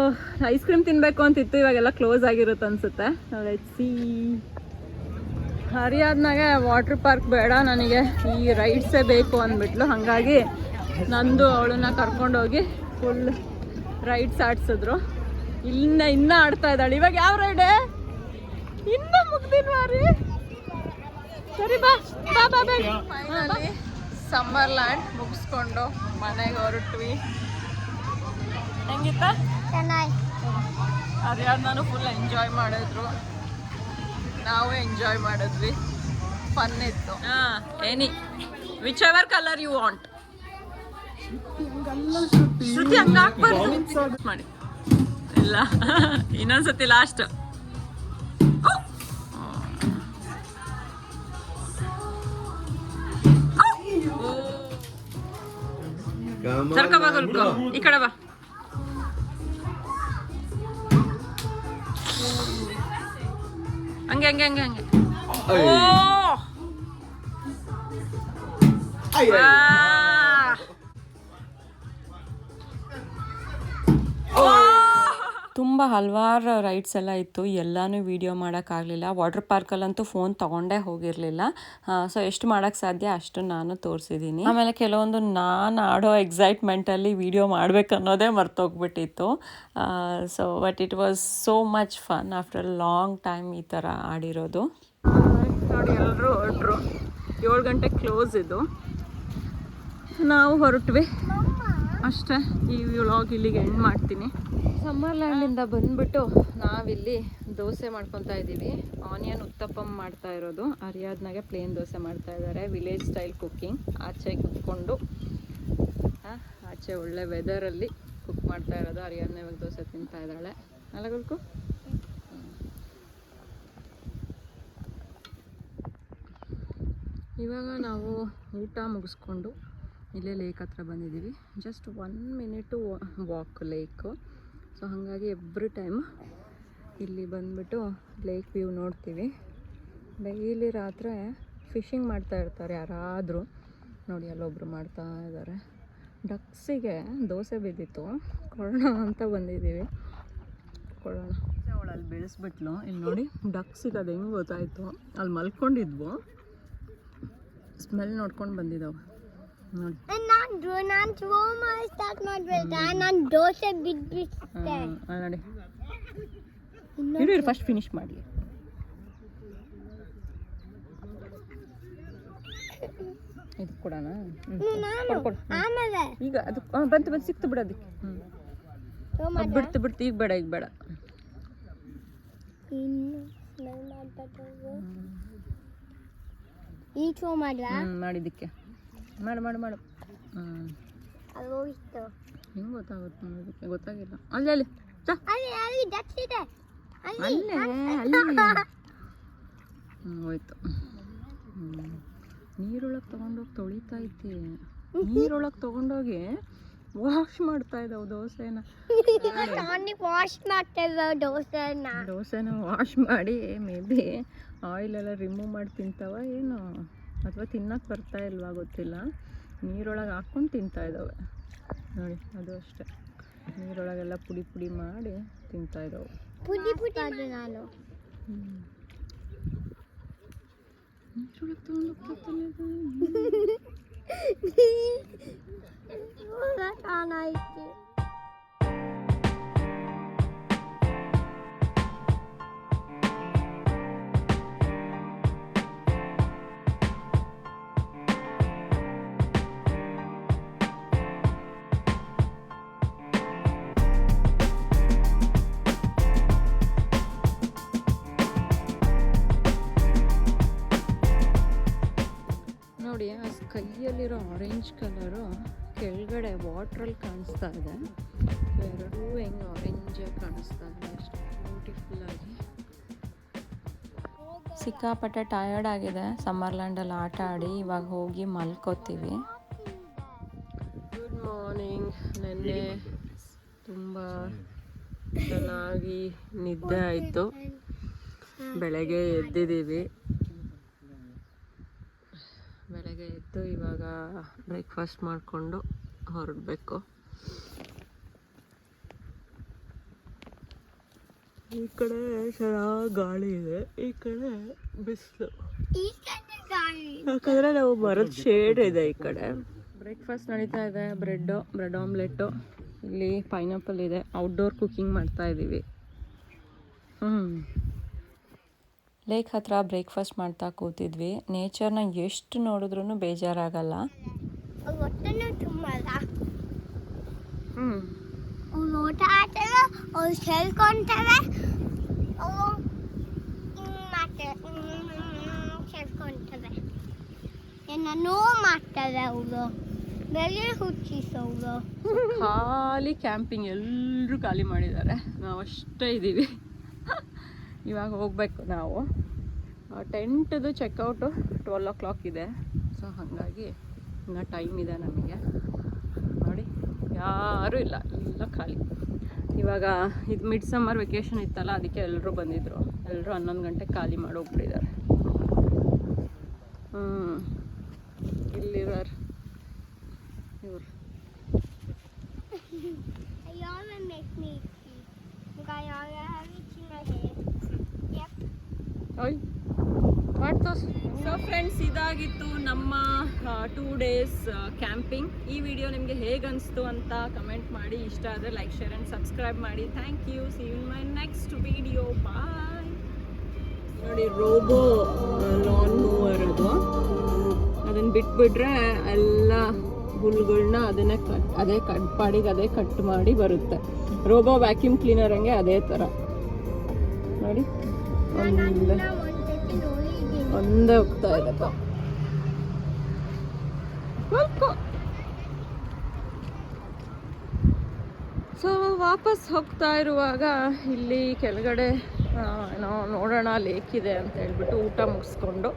Speaker 2: ಐಸ್ ಕ್ರೀಮ್ ತಿನ್ನಬೇಕು ಅಂತಿತ್ತು, ಇವಾಗೆಲ್ಲ ಕ್ಲೋಸ್ ಆಗಿರುತ್ತೆ ಅನಿಸುತ್ತೆ. Let's see. ಹರಿಯಾದ್ನಾಗೆ ವಾಟರ್ ಪಾರ್ಕ್ ಬೇಡ ನನಗೆ, ಈ ರೈಡ್ಸೇ ಬೇಕು ಅಂದ್ಬಿಟ್ಲು. ಹಾಗಾಗಿ ನಂದು ಅವಳನ್ನ ಕರ್ಕೊಂಡೋಗಿ ಫುಲ್ ರೈಡ್ಸ್ ಆಡ್ಸಿದ್ರು. ಇನ್ನೂ ಆಡ್ತಾ ಇದ್ದಾಳೆ. ಇವಾಗ ಯಾವ ರೈಡೇ ಇನ್ನೂ ಮುಗ್ದಿಲ್ವಾ ರೀ? ಸರಿ ಬಾ ಬಾ ಬಾ ಬೇಗ. ಫೈನಲಿ ಸಮ್ಮರ್ ಲ್ಯಾಂಡ್ ಮುಗಿಸ್ಕೊಂಡು ಮನೆಗೆ ಹೊರಟ್ವಿ. ಹೆಂಗಿತ್ತ? ಅದ್ಯಾರು ನಾನು ಫುಲ್ ಎಂಜಾಯ್ ಮಾಡಿದ್ರು, ನಾವು ಎಂಜಾಯ್ ಮಾಡಿದ್ವಿ. ಫನ್ ಇತ್ತು. Any whichever colour you want. Shruti ಹಂಗೆ ಹಾಕ್ಬಾರ್ದು ಮಾಡಿ. ಇಲ್ಲ ಇನ್ನೊಂದ್ಸತಿ ಲಾಸ್ಟ್. ಸರ್ಕ ಬಾ ಗುಲ್ಕು, ಈ ಕಡೆ ಬಾ. ಹಂಗೆ ಹಂಗೆ ಹಂಗೆ ಹಂಗೆ. ತುಂಬ ಹಲವಾರು ರೈಡ್ಸ್ ಎಲ್ಲ ಇತ್ತು, ಎಲ್ಲನೂ ವೀಡಿಯೋ ಮಾಡೋಕ್ಕಾಗಲಿಲ್ಲ. ವಾಟರ್ ಪಾರ್ಕಲ್ಲಂತೂ ಫೋನ್ ತೊಗೊಂಡೇ ಹೋಗಿರಲಿಲ್ಲ. ಸೊ ಎಷ್ಟು ಮಾಡೋಕ್ಕೆ ಸಾಧ್ಯ ಅಷ್ಟು ನಾನು ತೋರಿಸಿದ್ದೀನಿ. ಆಮೇಲೆ ಕೆಲವೊಂದು ನಾನು ಆಡೋ ಎಕ್ಸೈಟ್ಮೆಂಟಲ್ಲಿ ವೀಡಿಯೋ ಮಾಡಬೇಕನ್ನೋದೇ ಮರ್ತೋಗ್ಬಿಟ್ಟಿತ್ತು. So but it was so much fun after long time ಈ ಥರ ಆಡಿರೋದು. ನೋಡಿ ಎಲ್ಲರೂ ಹೊರಟ್ರು. 7 ಗಂಟೆಗೆ ಕ್ಲೋಸ್ ಇದು. ನಾವು ಹೊರಟ್ವಿ ಅಷ್ಟೇ. ಈ ವ್ಲಾಗ್ ಇಲ್ಲಿಗೆ ಎಂಡ್ ಮಾಡ್ತೀನಿ. ಸಮ್ಮರ್ ಲ್ಯಾಂಡಿಂದ ಬಂದ್ಬಿಟ್ಟು ನಾವಿಲ್ಲಿ ದೋಸೆ ಮಾಡ್ಕೊತಾ ಇದ್ದೀವಿ. ಆನಿಯನ್ ಉತ್ತಪ್ಪಂ ಮಾಡ್ತಾ ಇರೋದು. ಅರಿಯಾದ್ನಾಗೆ ಪ್ಲೇನ್ ದೋಸೆ ಮಾಡ್ತಾ ಇದ್ದಾರೆ. Village style cooking. ಆಚೆ ಕುತ್ಕೊಂಡು ಆಚೆ ಒಳ್ಳೆ ವೆದರಲ್ಲಿ ಕುಕ್ ಮಾಡ್ತಾ ಇರೋದು. ಅರಿಯಾದ್ನ ಇವಾಗ ದೋಸೆ ತಿಂತಾ ಇದ್ದಾಳೆ. ಅಲ್ಲಗಲ್ಕು ಇವಾಗ ನಾವು ಊಟ ಮುಗಿಸ್ಕೊಂಡು ಇಲ್ಲೇ ಲೇಕ್ ಹತ್ರ ಬಂದಿದ್ದೀವಿ. Just 1 minute walk lake. So ಹಾಗಾಗಿ ಎವ್ರಿ ಟೈಮ್ ಇಲ್ಲಿ ಬಂದುಬಿಟ್ಟು ಲೇಕ್ ವ್ಯೂ ನೋಡ್ತೀವಿ. ಡೈಲಿ ರಾತ್ರಿ ಫಿಶಿಂಗ್ ಮಾಡ್ತಾ ಇರ್ತಾರೆ ಯಾರಾದರೂ. ನೋಡಿ ಅಲ್ಲೊಬ್ರು ಮಾಡ್ತಾ ಇದ್ದಾರೆ. ಡಕ್ಸಿಗೆ ದೋಸೆ ಬಿದ್ದಿತ್ತು, ಕೊಡೋಣ ಅಂತ ಬಂದಿದ್ದೀವಿ. ಕೊಡೋಣ. ಅವಳು ಅಲ್ಲಿ ಬೆಳೆಸ್ಬಿಟ್ಲು. ಇಲ್ಲಿ ನೋಡಿ ಡಕ್ ಸಿಗೋದು ಹೆಂಗೆ ಗೊತ್ತಾಯಿತು. ಅಲ್ಲಿ ಮಲ್ಕೊಂಡಿದ್ವು, ಸ್ಮೆಲ್ ನೋಡ್ಕೊಂಡು ಬಂದಿದ್ದಾವೆ ನೋಡಿ.
Speaker 1: ದೋಸೆ ಬಿದ್ಬಿಟ್ಟೆ
Speaker 2: ನೋಡಿ ಇರು ಫಸ್ಟ್ ಫಿನಿಶ್ ಮಾಡಿ. ಇದು ಕೊಡೋಣ
Speaker 1: ಆಮೇಲೆ
Speaker 2: ಈಗ. ಅದು ಬಂತು ಸಿಕ್ತು ಬಿಡ ಅದಕ್ಕೆ. ಅದು ಬಿಡ್ತು ಈಗ ಬೇಡ
Speaker 1: ಇನ್ನು ಈಗ ಶೋ ಮಾಡ್ಲಾ
Speaker 2: ಮಾಡಿದ್ದಕ್ಕೆ ಮಾಡು
Speaker 1: ಅದು ಹೋಗಿತ್ತು.
Speaker 2: ಹೆಂಗೆ ಗೊತ್ತಾಗುತ್ತೆ ನೋಡೋದಕ್ಕೆ ಗೊತ್ತಾಗಿಲ್ಲ. ಅಲ್ಲಿ
Speaker 1: ಅಲ್ಲಿ ಡಕ್ಸ್ ಇದೆ
Speaker 2: ಅಲ್ಲೇ ಹೋಯ್ತು. ನೀರೊಳಗೆ ತೊಗೊಂಡೋಗಿ ತೊಳಿತಾ ಐತಿ. ನೀರೊಳಗೆ ತೊಗೊಂಡೋಗಿ ವಾಶ್ ಮಾಡ್ತಾ ಇದ್ದಾವೆ ದೋಸೆನ.
Speaker 1: ವಾಶ್ ಮಾಡ್ತೇವೆ
Speaker 2: ದೋಸೆನ ವಾಶ್ ಮಾಡಿ ಮೇ ಬಿ ಆಯಿಲೆಲ್ಲ ರಿಮೂವ್ ಮಾಡಿ ತಿಂತಾವ ಏನು, ಅಥವಾ ತಿನ್ನಕ್ಕೆ ಬರ್ತಾ ಇಲ್ವಾ ಗೊತ್ತಿಲ್ಲ. ನೀರೊಳಗೆ ಹಾಕ್ಕೊಂಡು ತಿಂತಾ ಇದ್ದಾವೆ ನೋಡಿ. ಅದು ಅಷ್ಟೇ, ನೀರೊಳಗೆಲ್ಲ ಪುಡಿ ಮಾಡಿ ತಿಂತಾ ಇದ್ದಾವೆ.
Speaker 1: ಅದು ನಾನು
Speaker 2: ನೀರೊಳಗೆ ತೊಗೊಂಡೋಗ್ತಾನೆ
Speaker 1: ಚೆನ್ನಾಗಿ.
Speaker 2: ನೋಡಿ ಆ ಕೈಯಲ್ಲಿರೋ ಆರೆಂಜ್ ಕಲರು ಕೆಳಗಡೆ ವಾಟ್ರಲ್ಲಿ ಕಾಣಿಸ್ತಾ ಇದೆ. ಎರಡೂ ಹೆಂಗೆ ಆರೆಂಜ್ ಕಾಣಿಸ್ತಾ ಇದೆ, ಅಷ್ಟು ಬ್ಯೂಟಿಫುಲ್ಲಾಗಿ. ಸಿಕ್ಕಾಪಟ್ಟೆ ಟಯರ್ಡ್ ಆಗಿದೆ ಸಮ್ಮರ್ಲ್ಯಾಂಡಲ್ಲಿ ಆಟ ಆಡಿ. ಇವಾಗ ಹೋಗಿ ಮಲ್ಕೋತೀವಿ. Good morning. ನೆನ್ನೆ ತುಂಬ ಚೆನ್ನಾಗಿ ನಿದ್ದೆ ಆಯಿತು. ಬೆಳಗ್ಗೆ ಎದ್ದಿದ್ದೀವಿ. ಬೆಳಗ್ಗೆ ಎದ್ದು ಇವಾಗ ಬ್ರೇಕ್ಫಾಸ್ಟ್ ಮಾಡಿಕೊಂಡು ಹೊರಡಬೇಕು. ಈ ಕಡೆ ಚೆನ್ನಾಗಿ ಗಾಳಿ ಇದೆ, ಈ ಕಡೆ ಬಿಸಿಲು. ಯಾಕಂದರೆ ನಾವು ಮರದ ಶೇಡ್ ಇದೆ ಈ ಕಡೆ. ಬ್ರೇಕ್ಫಾಸ್ಟ್ ನಡೀತಾ ಇದೆ. ಬ್ರೆಡ್ ಆಮ್ಲೆಟ್ಟು, ಇಲ್ಲಿ ಪೈನಾಪಲ್ ಇದೆ. ಔಟ್ಡೋರ್ ಕುಕಿಂಗ್ ಮಾಡ್ತಾ ಇದ್ದೀವಿ. ಲೇಕ್ ಹತ್ರ ಬ್ರೇಕ್ಫಾಸ್ಟ್ ಮಾಡ್ತಾ ಕೂತಿದ್ವಿ. ನೇಚರ್ನ ಎಷ್ಟು ನೋಡಿದ್ರೂ ಬೇಜಾರಾಗಲ್ಲ.
Speaker 1: ಹೊಟ್ಟೆನೂ ತುಂಬಲ್ಲ. ಅವ್ರು ಊಟ ಆಡ್ತಾರೆ, ಅವ್ರು ಸೇರ್ಕೊಂತಾರೆ, ಅವ್ರು ಸೇರ್ಕೊಂತಾರೆ, ಏನೋ ಮಾಡ್ತಾರೆ ಅವರು. ಬೆಲೆ ಹುಚ್ಚಿಸೋರು.
Speaker 2: ಖಾಲಿ ಕ್ಯಾಂಪಿಂಗ್, ಎಲ್ಲರೂ ಖಾಲಿ ಮಾಡಿದ್ದಾರೆ. ನಾವು ಅಷ್ಟೇ ಇದ್ದೀವಿ. ಇವಾಗ ಹೋಗಬೇಕು ನಾವು. ಟೆಂಟ್ದು ಚೆಕ್ಔಟು 12 o'clock ಇದೆ. ಸೊ ಹಾಗಾಗಿ ಇನ್ನೂ ಟೈಮ್ ಇದೆ ನಮಗೆ. ನೋಡಿ ಯಾರೂ ಇಲ್ಲ, ಎಲ್ಲ ಖಾಲಿ. ಇವಾಗ ಇದು ಮಿಡ್ ಸಮ್ಮರ್ ವೆಕೇಷನ್ ಇತ್ತಲ್ಲ, ಅದಕ್ಕೆ ಎಲ್ಲರೂ ಬಂದಿದ್ದರು. ಎಲ್ಲರೂ 11 ಗಂಟೆಗೆ ಖಾಲಿ ಮಾಡಿ ಹೋಗ್ಬಿಟ್ಟಿದ್ದಾರೆ. ಇಲ್ಲಿದ್ದಾರೆ ಇವರು. ಸೊ ಫ್ರೆಂಡ್ಸ್, ಇದಾಗಿತ್ತು ನಮ್ಮ 2 days ಕ್ಯಾಂಪಿಂಗ್. ಈ ವಿಡಿಯೋ ನಿಮಗೆ ಹೇಗೆ ಅನಿಸ್ತು ಅಂತ ಕಮೆಂಟ್ ಮಾಡಿ. ಇಷ್ಟ ಆದರೆ ಲೈಕ್, ಶೇರ್ ಆ್ಯಂಡ್ ಸಬ್ಸ್ಕ್ರೈಬ್ ಮಾಡಿ. Thank you. See you in my next video. Bye. ನೋಡಿ ರೋಬೋ ಲಾನ್ ಮೂವರ್ ಅದು. ಅದನ್ನು ಬಿಟ್ಬಿಟ್ರೆ ಎಲ್ಲ ಹುಲ್ಗಳನ್ನ ಅದೇ ಕಟ್ ಮಾಡಿ ಬರುತ್ತೆ. ರೋಬೋ ವ್ಯಾಕ್ಯೂಮ್ ಕ್ಲೀನರ್ ಹಂಗೆ ಅದೇ ಥರ ನೋಡಿ. ಒಂದೇ ಹೋಗ್ತಾ ಇದೆಪ್ಪ. ಸೊ ವಾಪಸ್ ಹೋಗ್ತಾ ಇರುವಾಗ ಇಲ್ಲಿ ಕೆಳಗಡೆ ಏನೋ ನೋಡೋಣ ಲೇಕ್ ಇದೆ ಅಂತ ಹೇಳ್ಬಿಟ್ಟು ಊಟ ಮುಗಿಸ್ಕೊಂಡು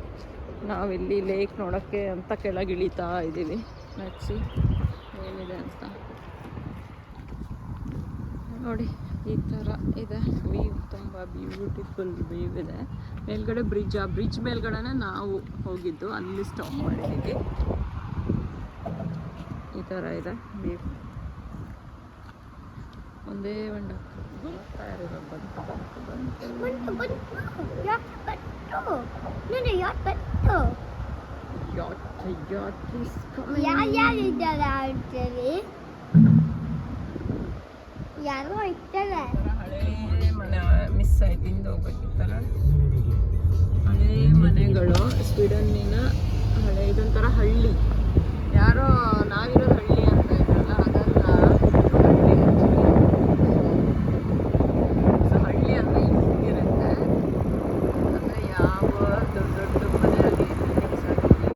Speaker 2: ನಾವಿಲ್ಲಿ ಲೇಕ್ ನೋಡೋಕ್ಕೆ ಅಂತ ಕೆಳಗೆ ಇಳಿತಾ ಇದ್ದೀವಿ. ಮೆಚ್ಚಿ ಏನಿದೆ ಅಂತ ನೋಡಿ. ಈ ಥರ ಇದೆ ವ್ಯೂ, ತುಂಬ ಬ್ಯೂಟಿಫುಲ್ ವ್ಯೂ ಇದೆ. ಮೇಲ್ಗಡೆ ಬ್ರಿಡ್ಜ್, ಆ ಬ್ರಿಡ್ಜ್ ಮೇಲ್ಗಡೆನೇ ನಾವು ಹೋಗಿದ್ದು, ಅಲ್ಲಿ ಸ್ಟಾಪ್ ಮಾಡಿದ್ದೀವಿ. ಈ ಥರ ಇದೆ ವ್ಯೂ. ಒಂದೇ ಒಂದು ಬಂತು
Speaker 1: ಬಂತು ಯಾಕೆ ಬಂತು ನೋಡಿ ಯಾಕೆ ಬಂತು ಯಾರ್ಯಾರಿದ್ದಾರೆ ಆಡ್ತೀರಿ ಯಾರೋ ಇರ್ತಾರೆ
Speaker 2: ಹಳೇ ಮನೆ ಮಿಸ್ ಆಯ್ತು ಹಿಂದೆ ಹೋಗ್ಬೇಕಿತ್ತಲ್ಲ ಹಳೇ ಮನೆಗಳು ಸ್ವೀಡನ್ನಿನ ಹಳೆ ಇದೊಂಥರ ಹಳ್ಳಿ ಯಾರೋ ನಾವಿರೋದು